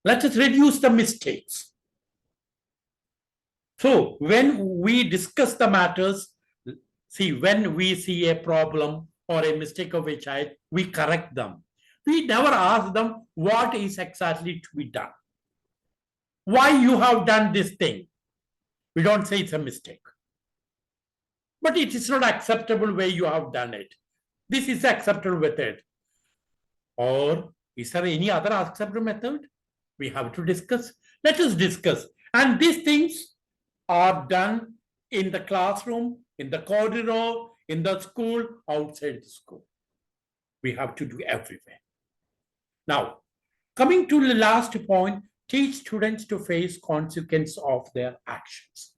Let us reduce the mistakes. So when we discuss the matters, see, when we see a problem or a mistake of a child, we correct them. We never ask them what is exactly to be done. Why you have done this thing? We don't say it's a mistake. But it is not acceptable way you have done it. This is acceptable method. Or is there any other acceptable method? We have to discuss. Let us discuss. And these things are done in the classroom, in the corridor, in the school, outside the school. We have to do everywhere. Now, coming to the last point, teach students to face consequence of their actions.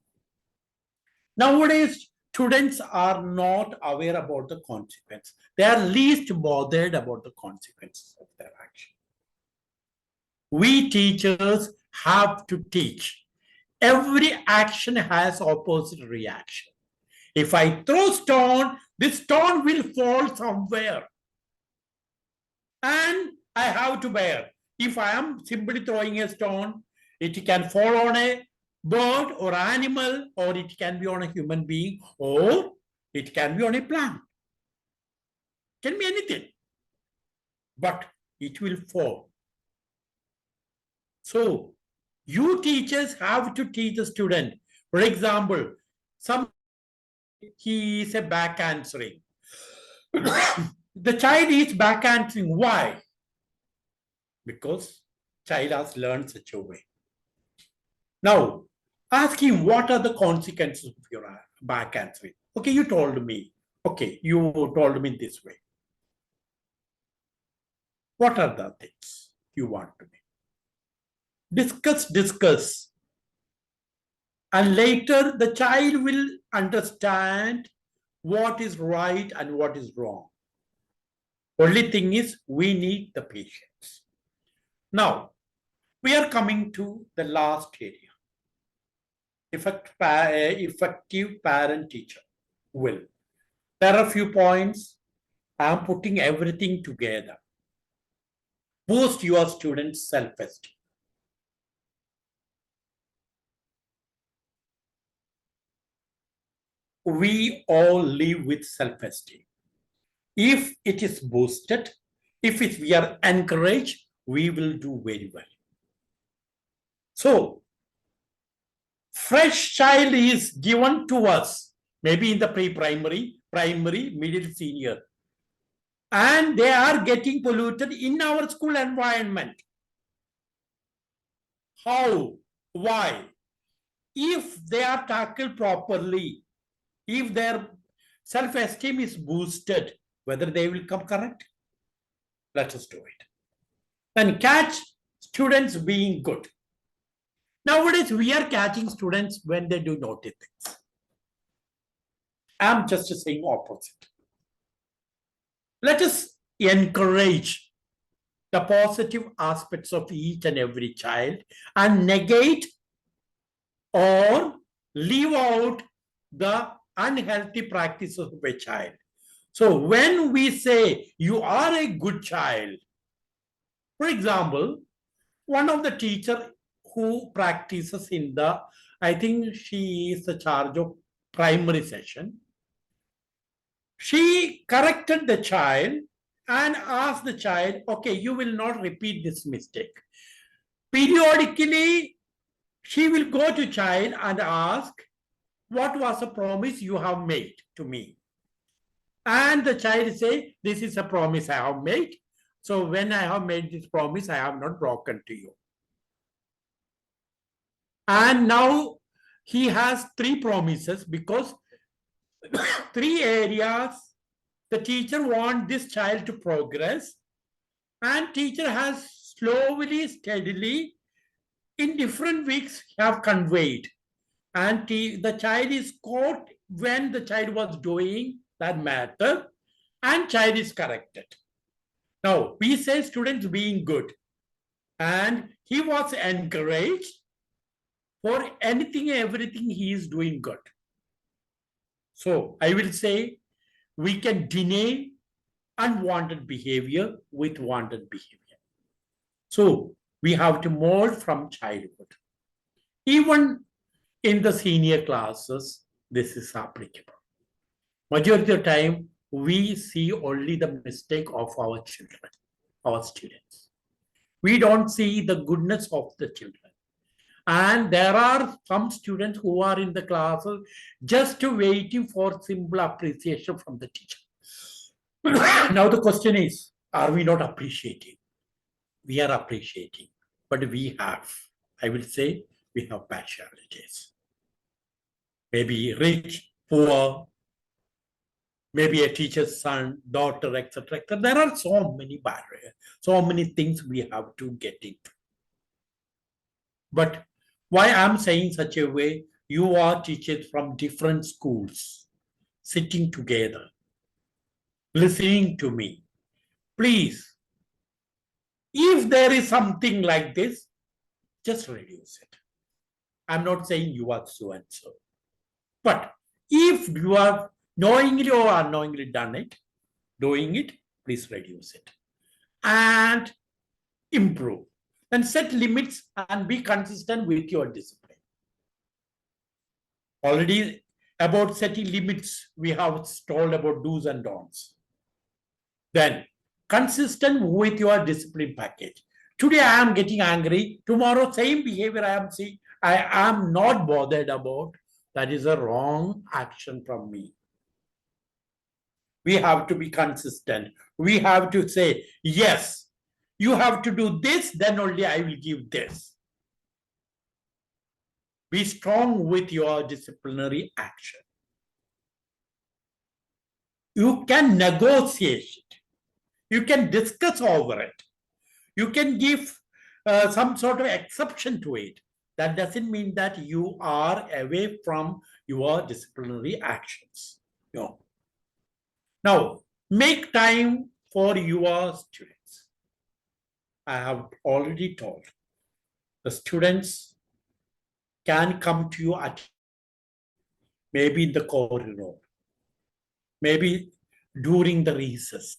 Nowadays, students are not aware about the consequence. They are least bothered about the consequences of their action. We teachers have to teach. Every action has opposite reaction. If I throw stone, this stone will fall somewhere. And I have to bear. If I am simply throwing a stone, it can fall on a bird or animal, or it can be on a human being, or it can be on a plant. It can be anything. But it will fall. So you teachers have to teach the student. For example, he is a back answering. The child is back answering. Why? Because child has learned such a way. Now, ask him, what are the consequences of your back answering? Okay, you told me. Okay, you told me this way. What are the things you want to be? Discuss. And later the child will understand what is right and what is wrong. Only thing is, we need the patience. Now, we are coming to the last area. Effective parent-teacher will. There are a few points. I am putting everything together. Boost your students' self-esteem. We all live with self-esteem. If it is boosted, if we are encouraged, we will do very well. So, fresh child is given to us, maybe in the pre-primary, primary, middle, senior. And they are getting polluted in our school environment. How? Why? If they are tackled properly, if their self-esteem is boosted, whether they will come correct, let us do it. Then catch students being good. Nowadays, we are catching students when they do naughty things. I'm just saying opposite. Let us encourage the positive aspects of each and every child and negate or leave out the unhealthy practices of a child. So when we say you are a good child, for example, one of the teacher who practices in the, I think she is the charge of primary session. She corrected the child and asked the child, okay, you will not repeat this mistake. Periodically, she will go to child and ask, what was the promise you have made to me? And the child say, this is a promise I have made. So when I have made this promise, I have not broken to you. And now he has 3 promises because 3 areas the teacher wants this child to progress, and teacher has slowly, steadily, in different weeks have conveyed. And the child is caught when the child was doing that matter, and child is corrected. Now, we say students being good, and he was encouraged for anything, everything he is doing good. So I will say we can deny unwanted behavior with wanted behavior. So we have to mold from childhood. Even in the senior classes, this is applicable. Majority of the time, we see only the mistake of our children, our students. We don't see the goodness of the children. And there are some students who are in the classes just waiting for simple appreciation from the teacher. Now the question is, are we not appreciating? We are appreciating, but we have, I will say, we have partialities. Maybe rich, poor, maybe a teacher's son, daughter, etc. There are so many barriers, so many things we have to get into. But why I'm saying such a way, you are teachers from different schools, sitting together, listening to me. Please, if there is something like this, just reduce it. I'm not saying you are so and so. But if you are knowingly or unknowingly doing it, please reduce it and improve. And set limits and be consistent with your discipline. Already about setting limits, we have told about do's and don'ts. Then consistent with your discipline package. Today I am getting angry. Tomorrow same behavior I am seeing. I am not bothered about. That is a wrong action from me. We have to be consistent. We have to say, yes, you have to do this, then only I will give this. Be strong with your disciplinary action. You can negotiate it. You can discuss over it. You can give some sort of exception to it. That doesn't mean that you are away from your disciplinary actions. No. Now, make time for your students. I have already told the students can come to you at maybe in the corridor, maybe during the recess.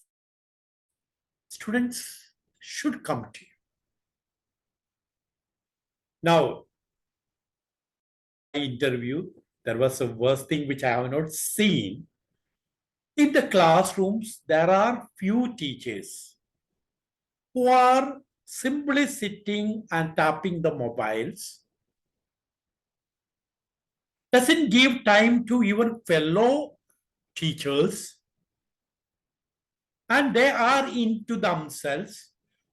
Students should come to you. Now, interview, there was a worst thing which I have not seen. In the classrooms, there are few teachers who are simply sitting and tapping the mobiles, doesn't give time to even fellow teachers, and they are into themselves,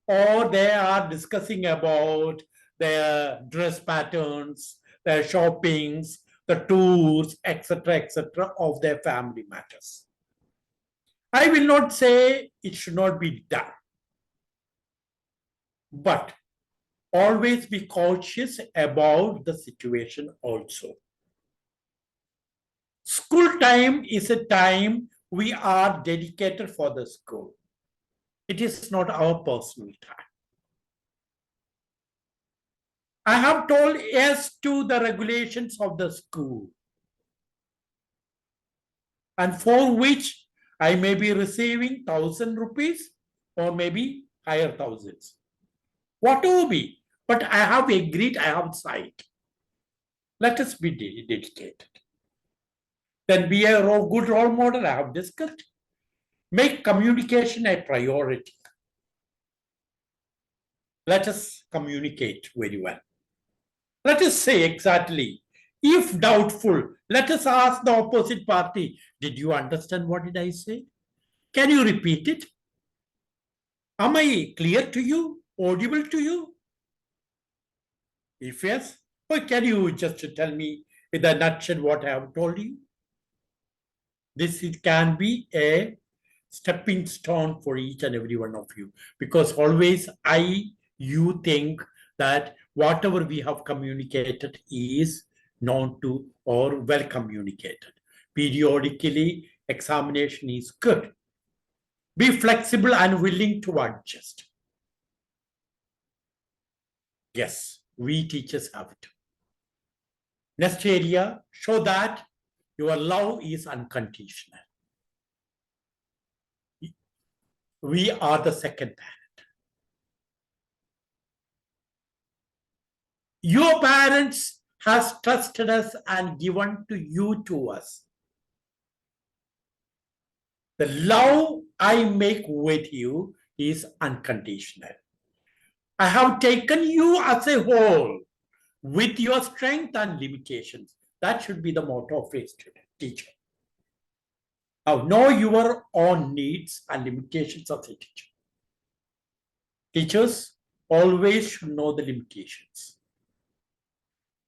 or they are discussing about their dress patterns, their shoppings, the tours, etc., of their family matters. I will not say it should not be done, but always be cautious about the situation also. School time is a time we are dedicated for the school. It is not our personal time. I have told yes to the regulations of the school, and for which I may be receiving 1,000 rupees or maybe higher thousands. Whatever be, but I have agreed, I have signed. Let us be dedicated. Then be a good role model, I have discussed. Make communication a priority. Let us communicate very well. Let us say exactly, if doubtful, let us ask the opposite party, did you understand what did I say? Can you repeat it? Am I clear to you, audible to you? If yes, or can you just tell me in a nutshell what I have told you? This can be a stepping stone for each and every one of you, because always you think that whatever we have communicated is known to or well communicated. Periodically, examination is good. Be flexible and willing to adjust. Yes, we teachers have to. Next area, show that your love is unconditional. We are the second parent. Your parents has trusted us and given to us. The love I make with you is unconditional. I have taken you as a whole with your strength and limitations. That should be the motto of a student, teacher. Now, know your own needs and limitations as a teacher. Teachers always should know the limitations.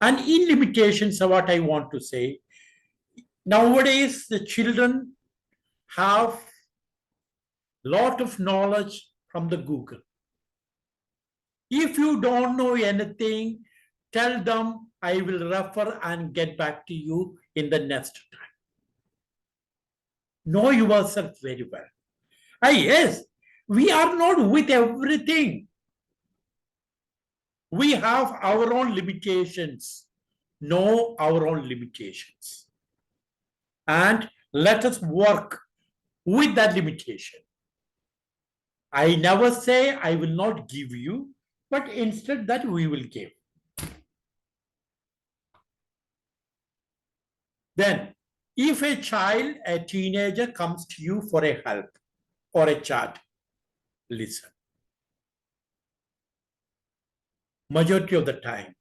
And in limitations, what I want to say, nowadays the children have a lot of knowledge from the Google. If you don't know anything, tell them I will refer and get back to you in the next time. Know yourself very well. Yes, we are not with everything. We have our own limitations. Know our own limitations. And let us work with that limitation. I never say I will not give you, but instead that we will give. Then, if a child, a teenager comes to you for a help or a chat, listen. Majority of the time,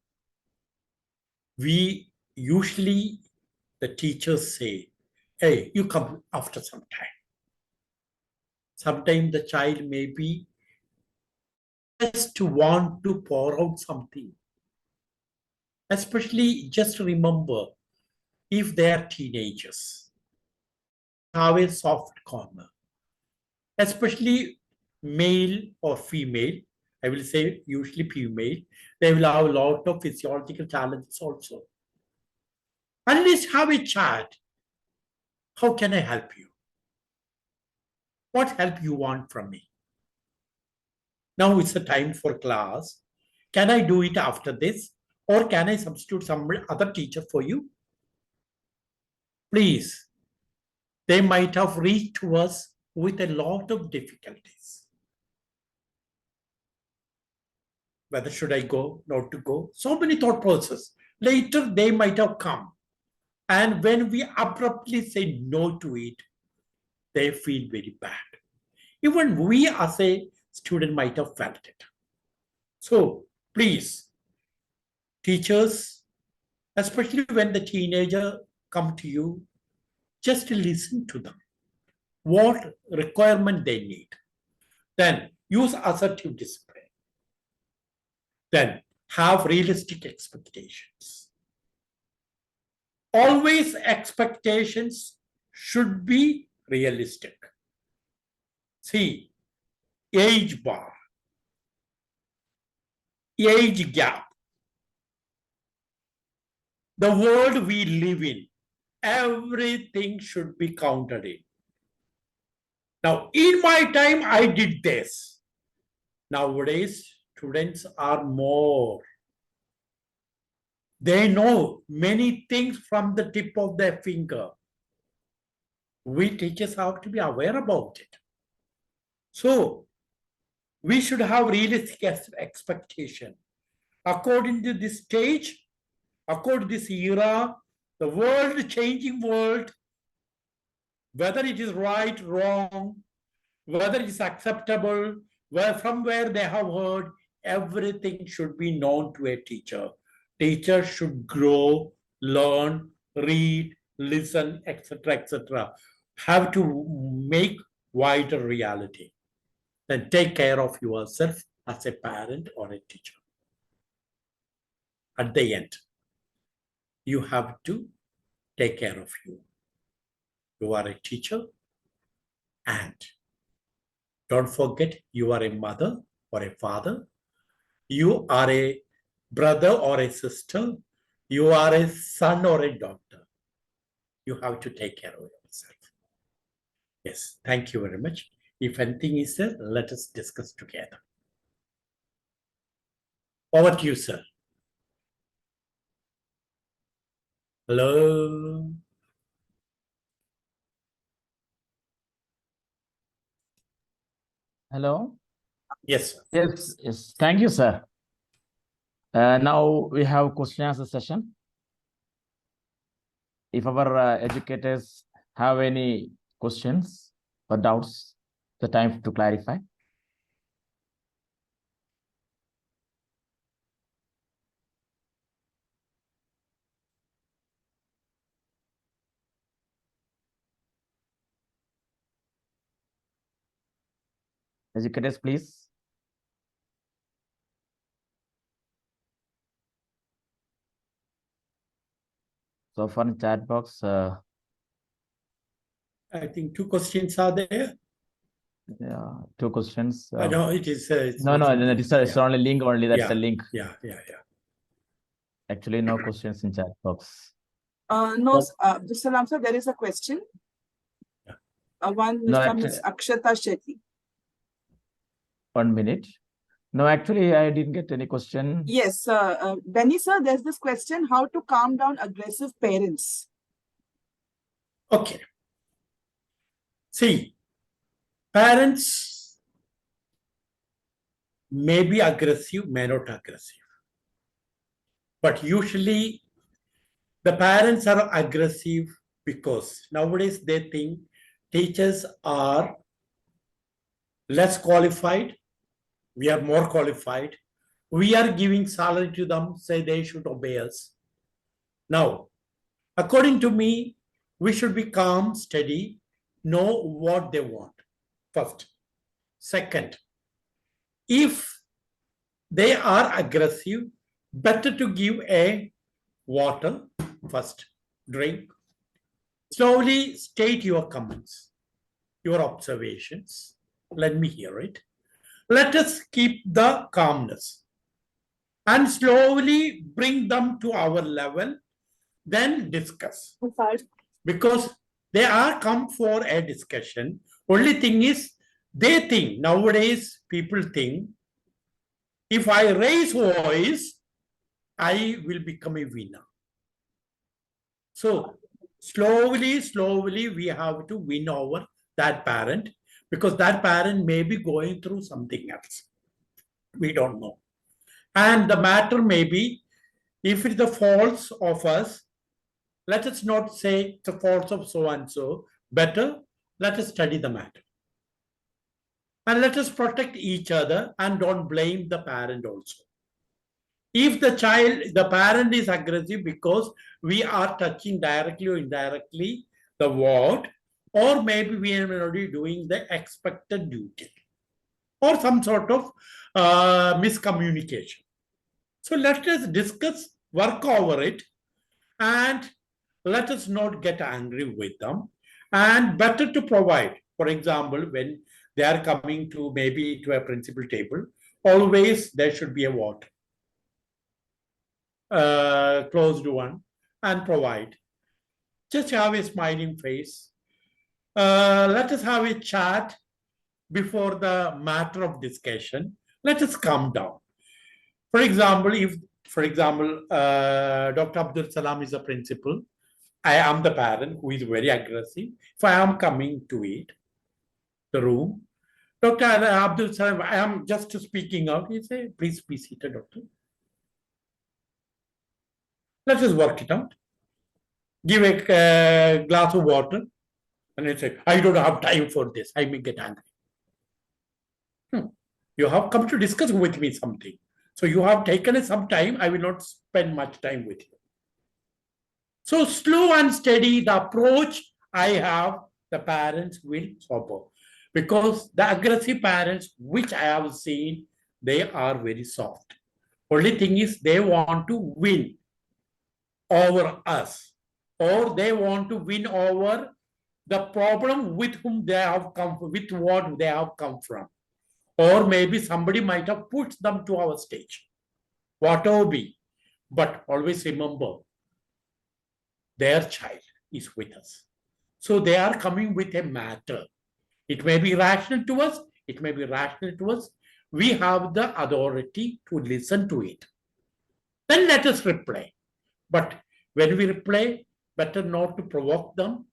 we usually, the teachers say, hey, you come after some time. Sometimes the child may be just want to pour out something. Especially, just remember, if they are teenagers, have a soft corner. Especially male or female, I will say usually female, they will have a lot of physiological challenges also. At least have a chat. How can I help you? What help you want from me? Now it's the time for class. Can I do it after this? Or can I substitute some other teacher for you? Please. They might have reached to us with a lot of difficulties. Whether should I go, not to go? So many thought processes. Later, they might have come. And when we abruptly say no to it, they feel very bad. Even we as a student might have felt it. So please, teachers, especially when the teenager come to you, just listen to them. What requirement they need. Then use assertive discipline. Then have realistic expectations. Always expectations should be realistic. See, age bar, age gap. The world we live in, everything should be counted in. Now, in my time, I did this. Nowadays, students are more. They know many things from the tip of their finger. We teachers have to be aware about it. So, we should have realistic expectation. According to this stage, according to this era, the world, changing world, whether it is right, wrong, whether it is acceptable, from where they have heard, everything should be known to a teacher. Teacher should grow, learn, read, listen, etc., etc. Have to make wider reality. Then take care of yourself as a parent or a teacher. At the end, you have to take care of you. You are a teacher, and don't forget you are a mother or a father. You are a brother or a sister. You are a son or a daughter. You have to take care of yourself. Yes, thank you very much. If anything is there, let us discuss together. Over to you, sir. Hello. Hello. Yes, sir. Yes. Thank you, sir. Now we have question answer session. If our educators have any questions or doubts, the time to clarify. Educators, please. So for the chat box, I think 2 questions are there. yeah, 2 questions. No, it is. No, it's only link only. That's a link. Yeah. Actually, no questions in chat box. No, Salam sir, there is a question. One No, from Ms. Akshata Shetty. 1 minute. No, actually, I didn't get any question. Yes, Benny sir, there's this question: how to calm down aggressive parents? Okay. See, parents may be aggressive, may not aggressive. But usually the parents are aggressive because nowadays they think teachers are less qualified. We are more qualified. We are giving salary to them, say they should obey us. Now, according to me, we should be calm, steady, know what they want. First. Second, if they are aggressive, better to give a water first, drink. Slowly state your comments, your observations. Let me hear it. Let us keep the calmness and slowly bring them to our level, then discuss. Because they are come for a discussion. Only thing is, they think, nowadays people think, if I raise voice, I will become a winner. So slowly, we have to win over that parent, because that parent may be going through something else. We don't know. And the matter may be, if it's the faults of us, let us not say it's the faults of so-and-so. Better, let us study the matter. And let us protect each other and don't blame the parent also. If the parent is aggressive because we are touching directly or indirectly the word, or maybe we are already doing the expected duty, or some sort of miscommunication. So let us discuss, work over it, and let us not get angry with them. And better to provide, for example, when they are coming to maybe to a principal table, always there should be a water, closed one, and provide. Just have a smiling face. Let us have a chat before the matter of discussion. Let us calm down. For example, Dr. Abdul Salam is a principal, I am the parent who is very aggressive. If I am coming to the room, Dr. Abdul Salam, I am just speaking out. He say, please be seated, doctor. Let us work it out. Give a glass of water. And I say, I don't have time for this. I may get angry. You have come to discuss with me something. So you have taken some time. I will not spend much time with you. So slow and steady, the approach I have, the parents will support. Because the aggressive parents, which I have seen, they are very soft. Only thing is they want to win over us, or they want to win over the problem with whom they have come, with what they have come from. Or maybe somebody might have put them to our stage, whatever be. But always remember, their child is with us. So they are coming with a matter. It may be rational to us, it may be rational to us. We have the authority to listen to it. Then let us reply. But when we reply, better not to provoke them,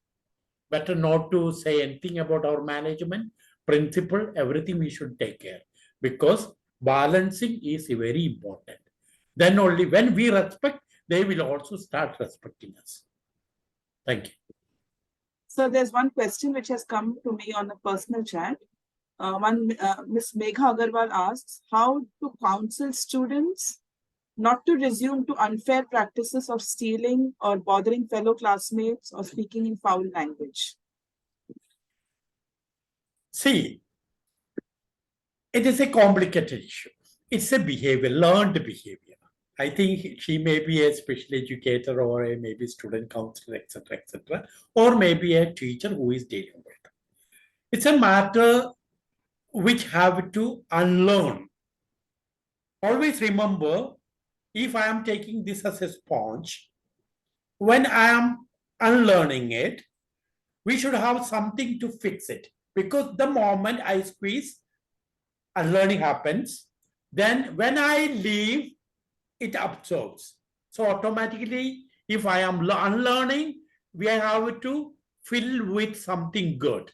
better not to say anything about our management, principle, everything we should take care. Because balancing is very important. Then only when we respect, they will also start respecting us. Thank you. So there's one question which has come to me on a personal chat. Ms. Megha Agarwal asks, how to counsel students not to resume to unfair practices of stealing or bothering fellow classmates or speaking in foul language? See, it is a complicated issue. It's a behavior, learned behavior. I think she may be a special educator or a maybe student counselor, etc., or maybe a teacher who is dealing with it. It's a matter which have to unlearn. Always remember, if I am taking this as a sponge, when I am unlearning it, we should have something to fix it. Because the moment I squeeze, unlearning happens. Then when I leave, it absorbs. So automatically, if I am unlearning, we have to fill with something good.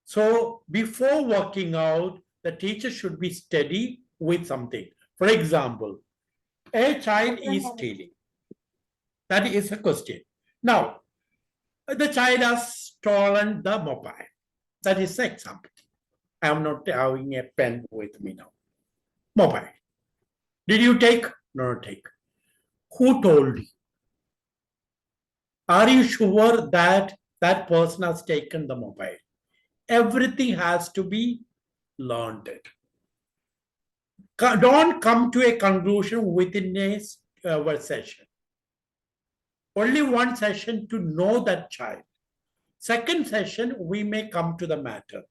So before working out, the teacher should be steady with something. For example, a child is stealing. That is a question. Now, the child has stolen the mobile. That is the example. I am not having a pen with me now. Mobile. Did you take? No, take. Who told you? Are you sure that that person has taken the mobile? Everything has to be learned. Don't come to a conclusion within a session. Only one session to know that child. Second session, we may come to the matter.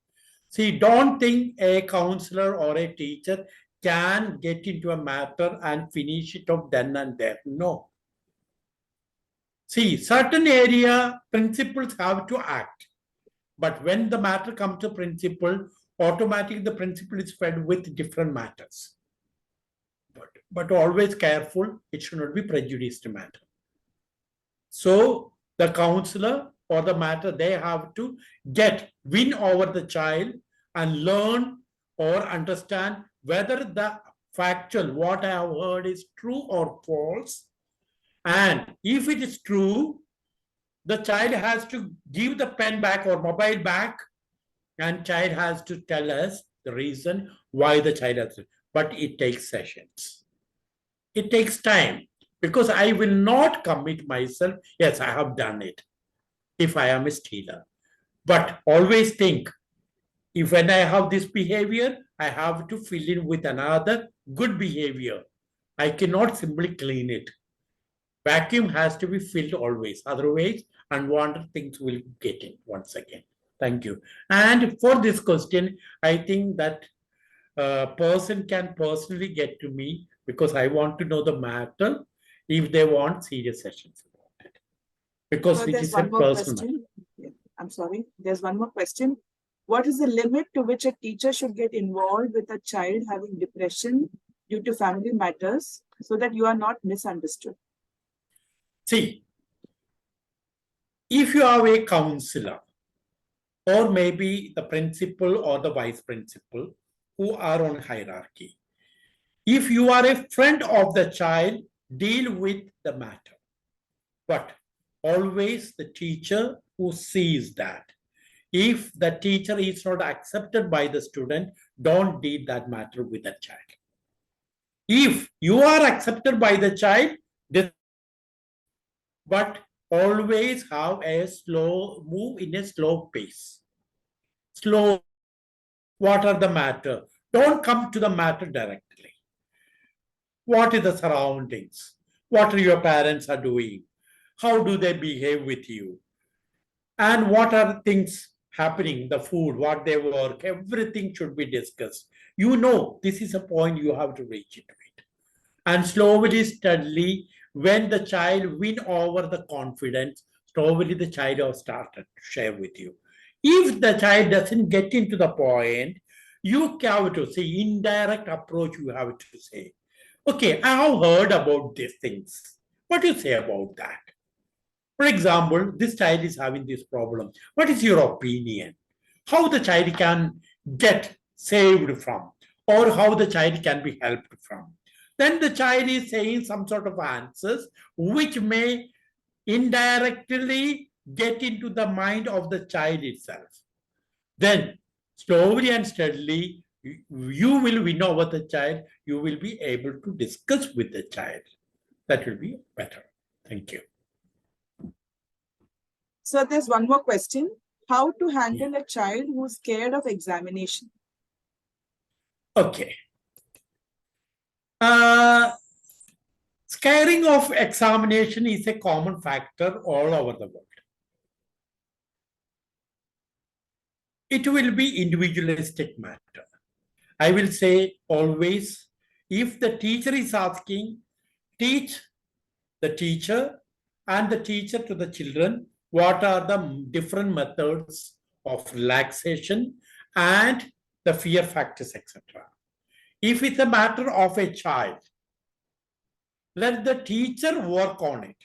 See, don't think a counselor or a teacher can get into a matter and finish it off then and there. No. See, certain area, principals have to act. But when the matter comes to principal, automatically the principal is fed with different matters. But always careful, it should not be prejudiced matter. So the counselor or the matter, they have to win over the child and learn or understand whether the factual, what I have heard is true or false. And if it is true, the child has to give the pen back or mobile back, and child has to tell us the reason why the child has to. But it takes sessions. It takes time, because I will not commit myself, yes, I have done it, if I am a stealer. But always think, if when I have this behavior, I have to fill in with another good behavior. I cannot simply clean it. Vacuum has to be filled always. Otherwise, unwanted things will get in once again. Thank you. And for this question, I think that person can personally get to me, because I want to know the matter if they want serious sessions about it. Because it is a personal matter. Yeah, I'm sorry. There's one more question. What is the limit to which a teacher should get involved with a child having depression due to family matters so that you are not misunderstood? See, if you are a counselor, or maybe the principal or the vice principal who are on hierarchy, if you are a friend of the child, deal with the matter. But always the teacher who sees that. If the teacher is not accepted by the student, don't deal that matter with the child. If you are accepted by the child, but always have a move in a slow pace. Slow. What are the matter? Don't come to the matter directly. What is the surroundings? What are your parents are doing? How do they behave with you? And what are things happening, the food, what they work, everything should be discussed. You know, this is a point you have to reach into it. And slowly, steadily, when the child win over the confidence, slowly the child has started to share with you. If the child doesn't get into the point, you have to say, indirect approach you have to say, okay, I have heard about these things. What do you say about that? For example, this child is having this problem. What is your opinion? How the child can get saved from, or how the child can be helped from? Then the child is saying some sort of answers which may indirectly get into the mind of the child itself. Then slowly and steadily, you will win over the child. You will be able to discuss with the child. That will be better. Thank you. So there's one more question. How to handle a child who's scared of examination? Okay. Scaring of examination is a common factor all over the world. It will be individualistic matter. I will say always, if the teacher is asking, teach the teacher and the teacher to the children what are the different methods of relaxation and the fear factors, etc. If it's a matter of a child, let the teacher work on it.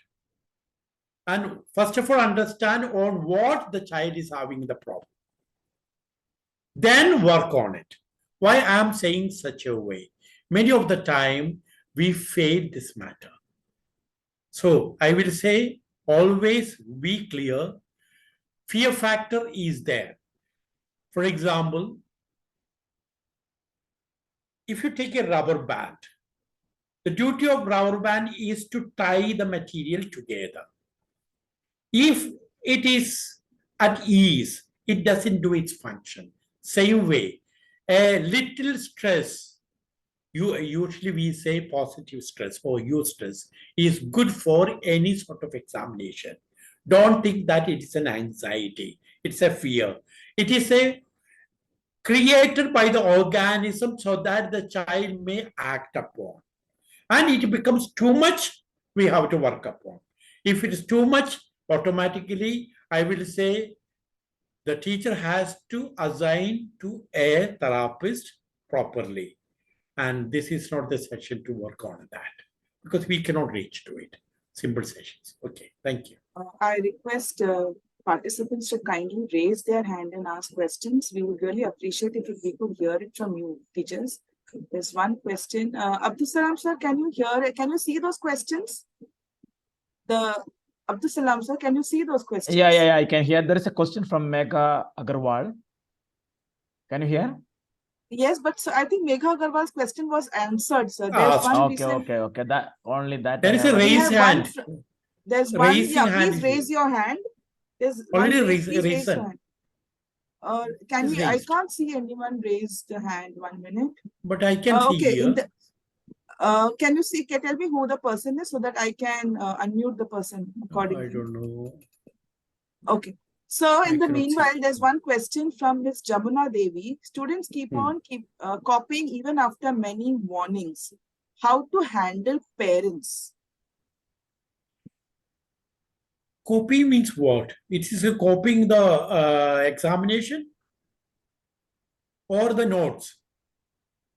And first of all, understand on what the child is having the problem. Then work on it. Why I'm saying such a way? Many of the time, we fail this matter. So I will say, always be clear. Fear factor is there. For example, if you take a rubber band, the duty of rubber band is to tie the material together. If it is at ease, it doesn't do its function. Same way, a little stress, usually we say positive stress or eustress, is good for any sort of examination. Don't think that it is an anxiety. It's a fear. It is a created by the organism so that the child may act upon. And it becomes too much, we have to work upon. If it is too much, automatically, I will say the teacher has to assign to a therapist properly. And this is not the session to work on that because we cannot reach to it. Simple sessions. Okay, thank you. I request participants to kindly raise their hand and ask questions. We would really appreciate it if we could hear it from you, teachers. There's one question. Abdul Salam sir, can you see those questions? Abdul Salam sir, can you see those questions? Yeah, I can hear. There is a question from Megha Agarwal. Can you hear? Yes, but I think Megha Agarwal's question was answered, sir. There's one recent... Okay. That only that. There is a raised hand. There's one. Please raise your hand. There's already raised hand. Can we? I can't see anyone raise the hand. 1 minute. But I can see here. Can you see? Can you tell me who the person is so that I can unmute the person accordingly? I don't know. Okay. So in the meanwhile, there's one question from Ms. Jamuna Devi. Students keep on copying even after many warnings. How to handle parents? Copy means what? It is copying the examination or the notes.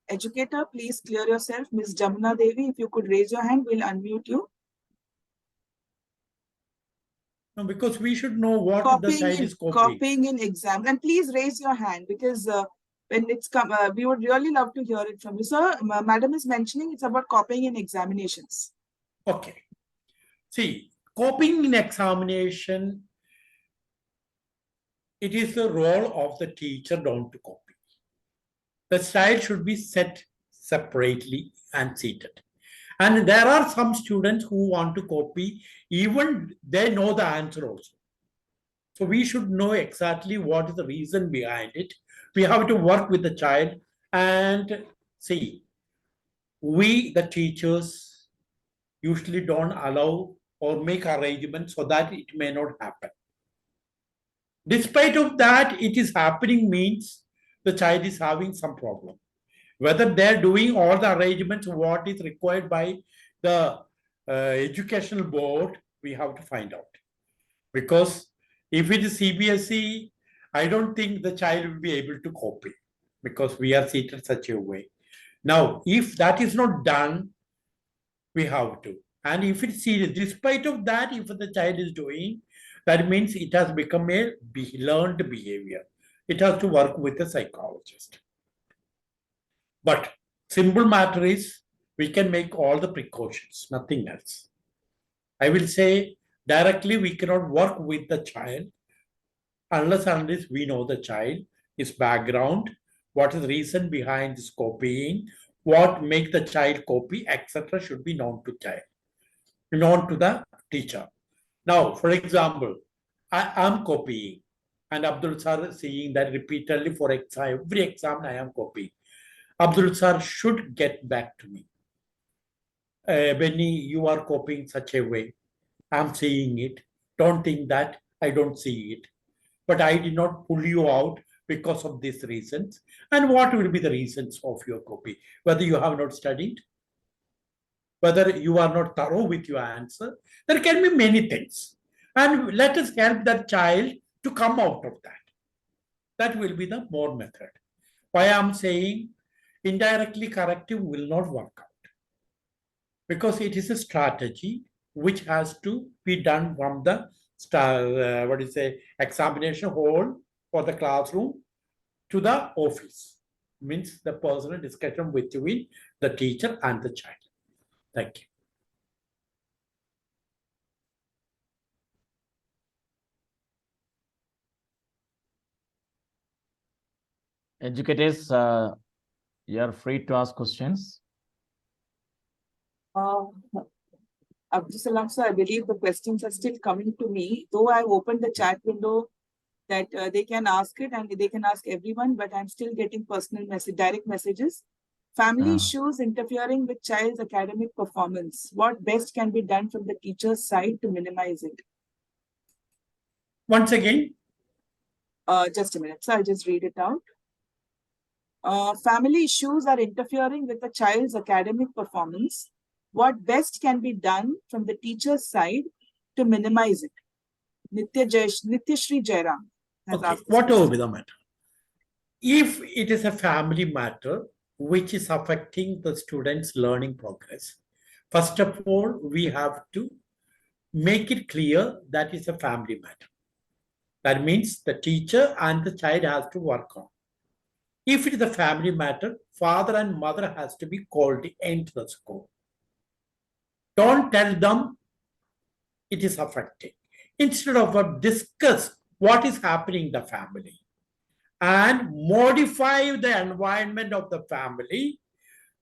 Educator, please clear yourself. Ms. Jamna Devi, if you could raise your hand, we'll unmute you. No, because we should know what the child is copying. Copying in exam. And please raise your hand because when it's come, we would really love to hear it from you. Sir, madam is mentioning it's about copying in examinations. Okay. See, copying in examination, it is the role of the teacher not to copy. The child should be set separately and seated. And there are some students who want to copy, even they know the answer also. So we should know exactly what is the reason behind it. We have to work with the child and see. We, the teachers, usually don't allow or make arrangements so that it may not happen. Despite of that, it is happening means the child is having some problem. Whether they're doing all the arrangements, what is required by the educational board, we have to find out. Because if it is CBSE, I don't think the child will be able to copy because we are seated such a way. Now, if that is not done, we have to. And if it's serious, despite of that, if the child is doing, that means it has become a learned behavior. It has to work with a psychologist. But simple matter is, we can make all the precautions, nothing else. I will say directly we cannot work with the child unless we know the child, his background, what is the reason behind this copying, what make the child copy, etc. should be known to child, known to the teacher. Now, for example, I am copying and Abdul Sir is seeing that repeatedly for exam, every exam I am copying. Abdul Sir should get back to me. Benny, you are copying such a way. I'm seeing it. Don't think that I don't see it. But I did not pull you out because of these reasons. And what will be the reasons of your copy? Whether you have not studied, whether you are not thorough with your answer, there can be many things. And let us help that child to come out of that. That will be the more method. Why I'm saying indirectly corrective will not work out. Because it is a strategy which has to be done from the examination hall or the classroom to the office. Means the personal discussion between the teacher and the child. Thank you. Educators, you are free to ask questions. Abdul Salam sir, I believe the questions are still coming to me. Though I've opened the chat window that they can ask it and they can ask everyone, but I'm still getting personal direct messages. Family issues interfering with child's academic performance. What best can be done from the teacher's side to minimize it? Once again. Just a minute, sir. I'll just read it out. Family issues are interfering with the child's academic performance. What best can be done from the teacher's side to minimize it? Nityashri Jairam has asked. Whatever be the matter. If it is a family matter which is affecting the student's learning progress, first of all, we have to make it clear that it's a family matter. That means the teacher and the child has to work on. If it is a family matter, father and mother has to be called into the school. Don't tell them it is affecting. Instead of discuss what is happening in the family and modify the environment of the family,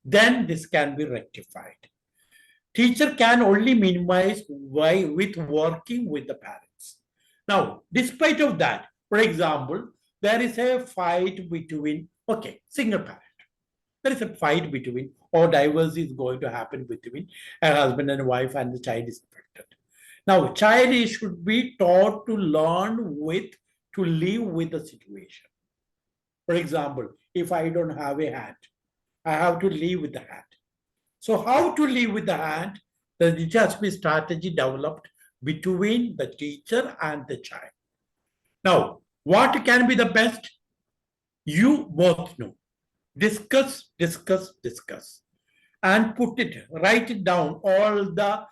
then this can be rectified. Teacher can only minimize with working with the parents. Now, despite of that, for example, there is a fight between, single parent. There is a fight between, or divorce is going to happen between a husband and wife and the child is affected. Now, child should be taught to learn to live with the situation. For example, if I don't have a hand, I have to live with the hand. So how to live with the hand? There has to be strategy developed between the teacher and the child. Now, what can be the best? You both know. Discuss, discuss, discuss. And put it, write it down, all the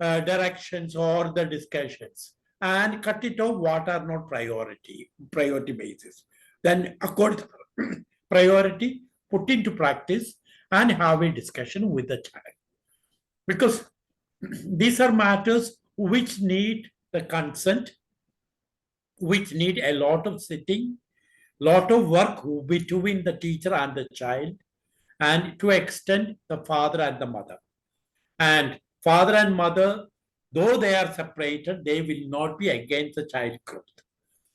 directions or the discussions, and cut it off what are not priority basis. Then according to priority, put into practice and have a discussion with the child. Because these are matters which need the consent, which need a lot of sitting, lot of work between the teacher and the child, and to extend the father and the mother. And father and mother, though they are separated, they will not be against the child growth.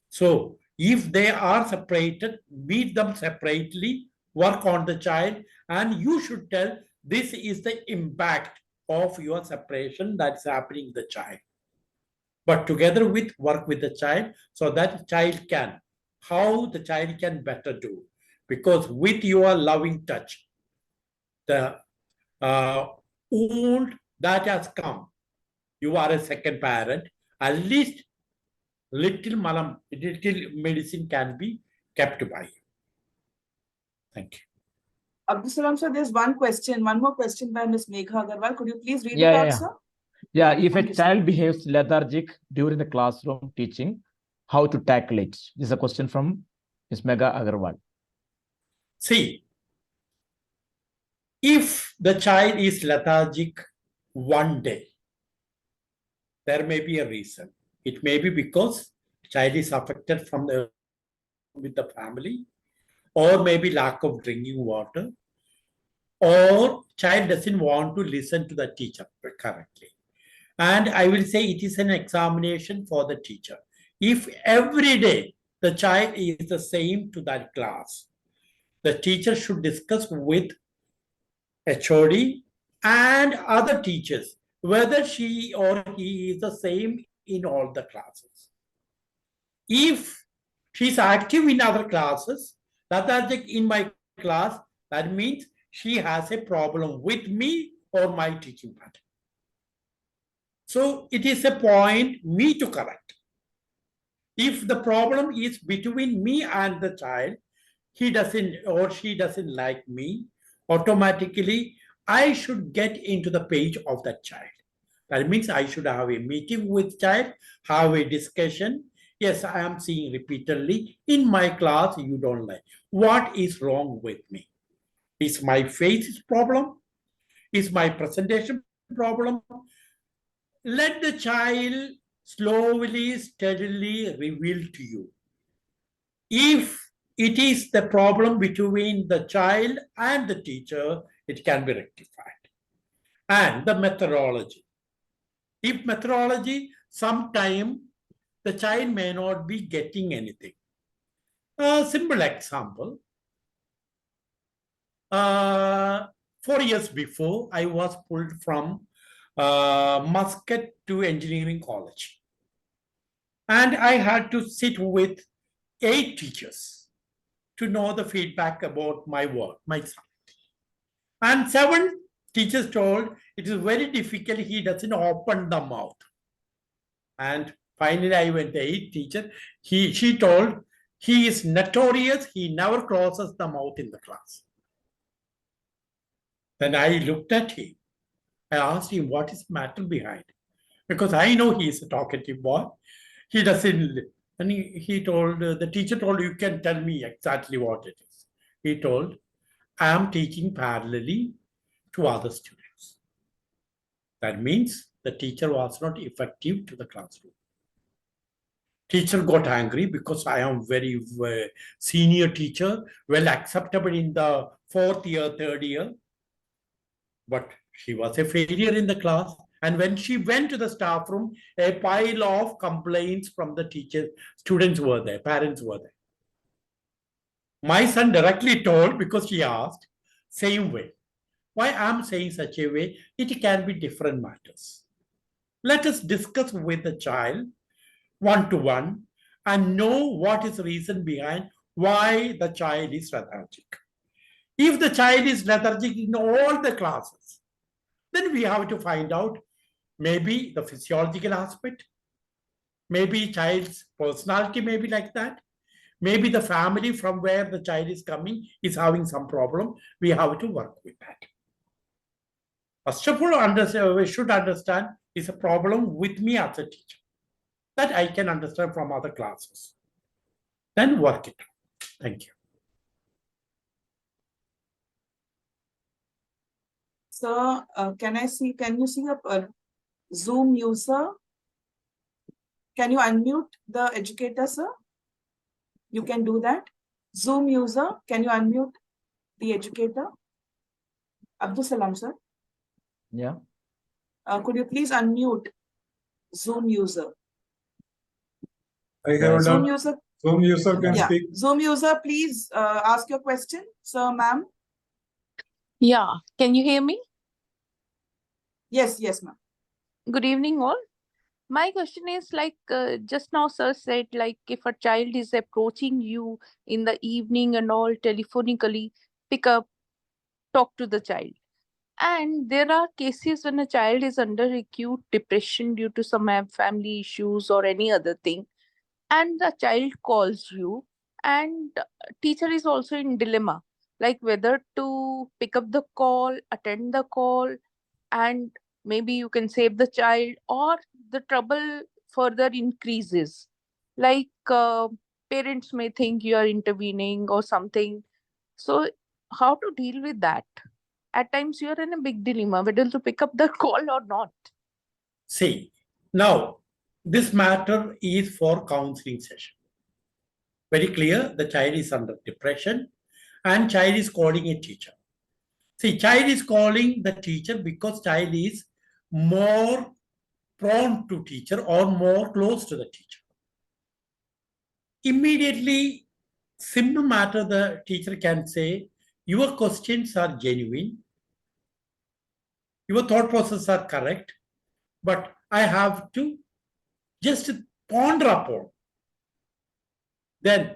So if they are separated, meet them separately, work on the child, and you should tell this is the impact of your separation that's happening in the child. But together with work with the child, so that child can, how the child can better do. Because with your loving touch, the wound that has come, you are a second parent, at least little medicine can be kept by you. Thank you. Abdul Salam sir, there's one more question by Ms. Megha Agarwal. Could you please read it Yeah, out, yeah. sir? Yeah, if a Thank you, sir. child behaves lethargic during the classroom teaching, how to tackle it? This is a question from Ms. Megha Agarwal. See, if the child is lethargic one day, there may be a reason. It may be because child is affected from with the family, or maybe lack of drinking water, or child doesn't want to listen to the teacher correctly. And I will say it is an examination for the teacher. If every day the child is the same to that class, the teacher should discuss with HOD and other teachers whether she or he is the same in all the classes. If she's active in other classes, lethargic in my class, that means she has a problem with me or my teaching pattern. So it is a point me to correct. If the problem is between me and the child, he doesn't or she doesn't like me, automatically I should get into the page of that child. That means I should have a meeting with child, have a discussion. Yes, I am seeing repeatedly in my class, you don't like. What is wrong with me? Is my face problem? Is my presentation problem? Let the child slowly, steadily reveal to you. If it is the problem between the child and the teacher, it can be rectified. And the methodology. If methodology, sometime the child may not be getting anything. A simple example. 4 years before, I was pulled from Muscat to engineering college. And I had to sit with 8 teachers to know the feedback about my work, my subject. And 7 teachers told it is very difficult, he doesn't open the mouth. And finally, I went to 8th teacher. She told he is notorious, he never closes the mouth in the class. Then I looked at him. I asked him, what is the matter behind? Because I know he is a talkative boy. He doesn't, and he told, the teacher told, you can tell me exactly what it is. He told, I am teaching parallelly to other students. That means the teacher was not effective to the classroom. Teacher got angry because I am very senior teacher, well acceptable in the 4th year, 3rd year. But she was a failure in the class. And when she went to the staff room, a pile of complaints from the teachers, students were there, parents were there. My son directly told, because she asked, same way. Why I'm saying such a way, it can be different matters. Let us discuss with the child one-to-one and know what is the reason behind why the child is lethargic. If the child is lethargic in all the classes, then we have to find out maybe the physiological aspect, maybe child's personality may be like that. Maybe the family from where the child is coming is having some problem. We have to work with that. First of all, we should understand is a problem with me as a teacher that I can understand from other classes. Then work it out. Thank you. So, can you see a Zoom user? Can you unmute the educator, sir? You can do that. Zoom user, can you unmute the educator? Abdul Salam, sir. Yeah. Could you please unmute Zoom user? I have Zoom done. user, Zoom user can yeah. speak. Zoom user, please ask your question, sir, ma'am. Yeah, can you hear me? Yes, ma'am. Good evening, all. My question is like just now, sir said, like if a child is approaching you in the evening and all telephonically, pick up, talk to the child. And there are cases when a child is under acute depression due to some family issues or any other thing, and the child calls you, and teacher is also in dilemma, like whether to pick up the call, attend the call, and maybe you can save the child, or the trouble further increases, like parents may think you are intervening or something. So how to deal with that? At times you are in a big dilemma whether to pick up the call or not. See, now this matter is for counseling session. Very clear, the child is under depression and child is calling a teacher. See, child is calling the teacher because child is more prone to teacher or more close to the teacher. Immediately, simple matter, the teacher can say, your questions are genuine, your thought process are correct, but I have to just ponder upon. Then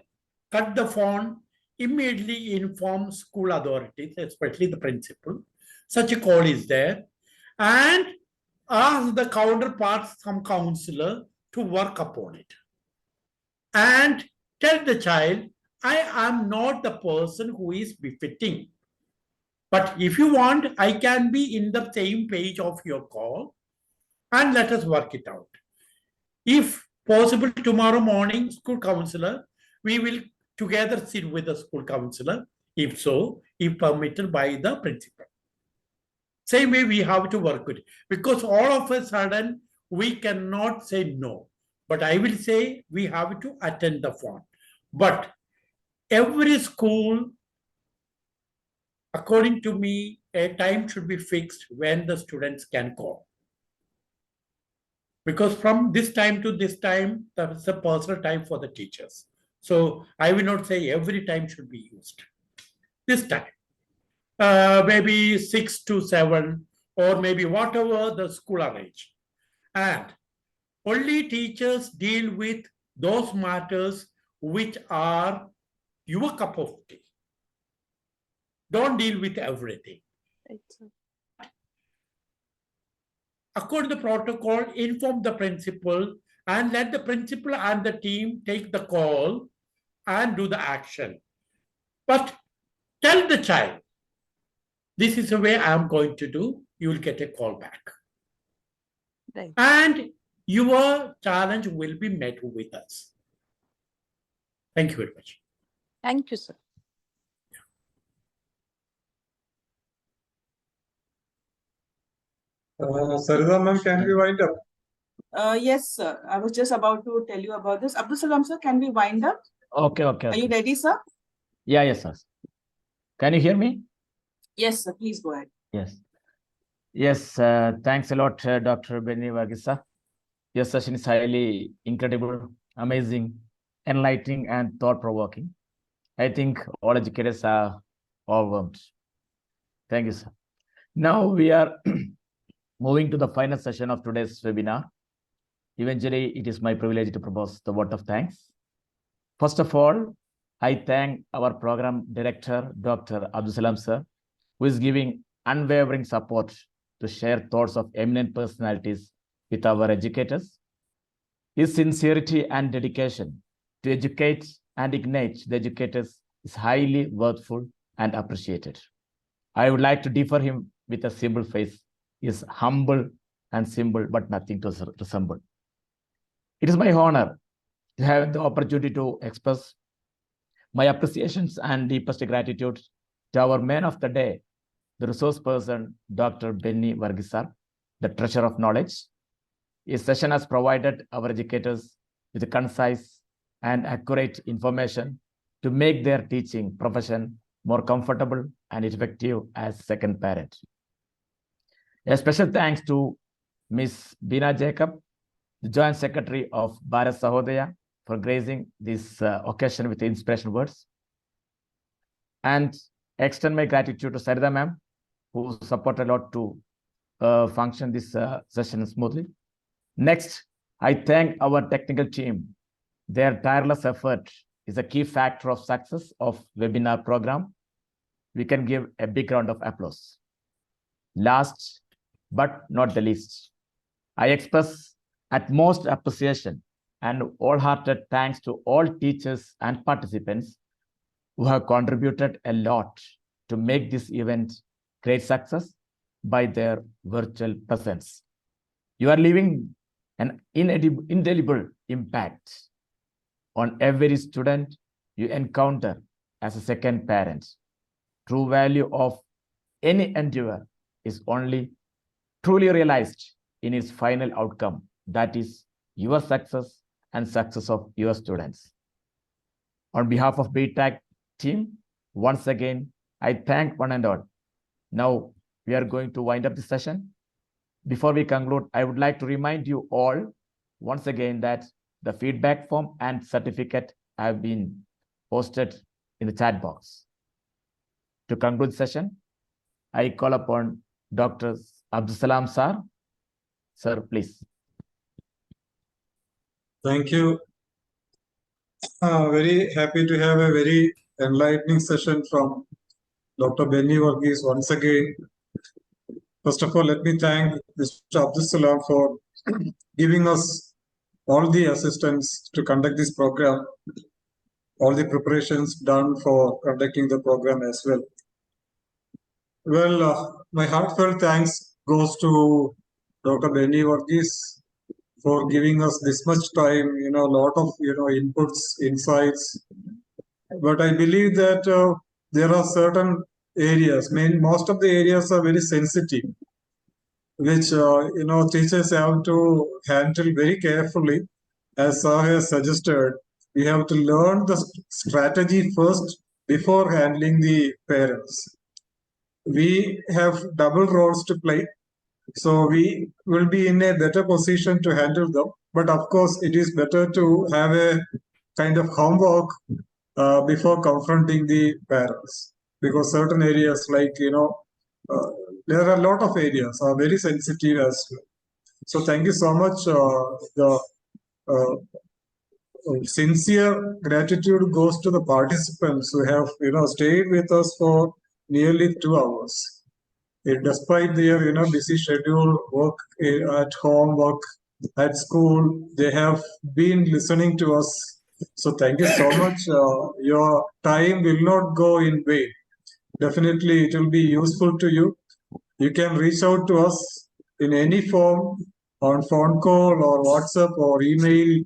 cut the phone, immediately inform school authorities, especially the principal. Such a call is there. And ask the counterpart, some counselor, to work upon it. And tell the child, I am not the person who is befitting. But if you want, I can be in the same page of your call and let us work it out. If possible, tomorrow morning, school counselor, we will together sit with the school counselor, if so, if permitted by the principal. Same way we have to work with it, because all of a sudden we cannot say no. But I will say we have to attend the phone. But every school, according to me, a time should be fixed when the students can call. Because from this time to this time, that's a personal time for the teachers. So I will not say every time should be used. This time, maybe 6 to 7, or maybe whatever the school arrange. And only teachers deal with those matters which are your cup of tea. Don't deal with everything. Right, sir. According to the protocol, inform the principal and let the principal and the team take the call and do the action. But tell the child, this is the way I'm going to do, you will get a call back. Right. And your challenge will be met with us. Thank you very much. Thank you, sir. Sarita ma'am, can we wind up? Yes, sir. I was just about to tell you about this. Abdul Salam, sir, can we wind up? Okay. Are you ready, sir? Yeah, yes, sir. Can you hear me? Yes, sir. Please go ahead. Yes. Yes, thanks a lot, Dr. Benny Varghese. Your session is highly incredible, amazing, enlightening, and thought-provoking. I think all educators are overwhelmed. Thank you, sir. Now we are moving to the final session of today's webinar. Eventually, it is my privilege to propose the vote of thanks. First of all, I thank our program director, Dr. Abdul Salam sir, who is giving unwavering support to share thoughts of eminent personalities with our educators. His sincerity and dedication to educate and ignite the educators is highly worthful and appreciated. I would like to defer him with a simple face. He is humble and simple, but nothing to resemble. It is my honor to have the opportunity to express my appreciations and deepest gratitude to our man of the day, the resource person, Dr. Benny Varghese, the treasure of knowledge. His session has provided our educators with concise and accurate information to make their teaching profession more comfortable and effective as second parent. A special thanks to Ms. Beena Jacob, the Joint Secretary of Bharat Sahodaya, for gracing this occasion with inspirational words. And extend my gratitude to Sarida ma'am, who supported a lot to function this session smoothly. Next, I thank our technical team. Their tireless effort is a key factor of success of webinar program. We can give a big round of applause. Last but not the least, I express utmost appreciation and wholehearted thanks to all teachers and participants who have contributed a lot to make this event great success by their virtual presence. You are leaving an indelible impact on every student you encounter as a second parent. True value of any endeavor is only truly realized in its final outcome, that is your success and success of your students. On behalf of BTAG team, once again, I thank one and all. Now we are going to wind up the session. Before we conclude, I would like to remind you all once again that the feedback form and certificate have been posted in the chat box. To conclude the session, I call upon Dr. Abdul Salam sir. Sir, please. Thank you. Very happy to have a very enlightening session from Dr. Benny Varghese once again. First of all, let me thank Mr. Abdul Salam for giving us all the assistance to conduct this program, all the preparations done for conducting the program as well. Well, my heartfelt thanks goes to Dr. Benny Varghese for giving us this much time, a lot of, inputs, insights. But I believe that there are certain areas, most of the areas are very sensitive, which, teachers have to handle very carefully. As Sir has suggested, we have to learn the strategy first before handling the parents. We have double roles to play. So we will be in a better position to handle them. But of course, it is better to have a kind of homework before confronting the parents. Because certain areas like, there are a lot of areas are very sensitive as well. So thank you so much. Sincere gratitude goes to the participants who have, stayed with us for nearly 2 hours. Despite their busy schedule, work at home, work at school, they have been listening to us. So thank you so much. Your time will not go in vain. Definitely it will be useful to you. You can reach out to us in any form, on phone call or WhatsApp or email,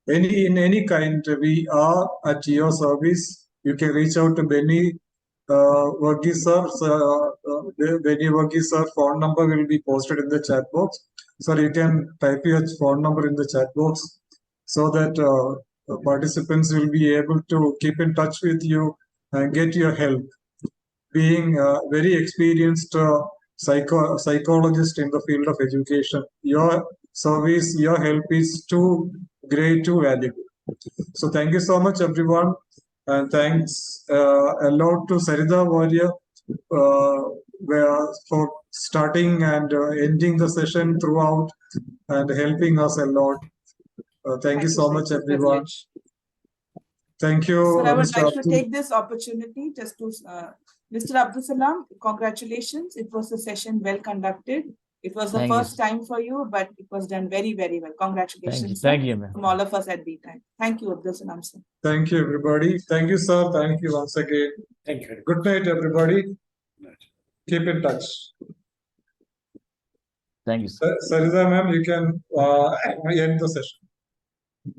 in any kind. We are at your service. You can reach out to Benny Varghese sir. Benny Varghese sir phone number will be posted in the chat box. So you can type your phone number in the chat box so that participants will be able to keep in touch with you and get your help. Being very experienced psychologist in the field of education, your service, your help is too great, too valuable. So thank you so much, everyone. And thanks a lot to Sarida Warrior for starting and ending the session throughout and helping us a lot. Thank you so much, everyone. Thank you, Sir, I would Mr. like to Abdul. take this opportunity just to, Mr. Abdul Salam, congratulations. It was a session well conducted. It was the Thank you, first time for you, but it was done very, very well. Congratulations, sir, Thank you, ma'am. from all of us at BTAG. Thank you, Abdul Salam, sir. Thank you, everybody. Thank you, sir. Thank you once again. Thank you. Good night, everybody. Keep in touch. Thank you, sir. Sarita ma'am, you can end the session.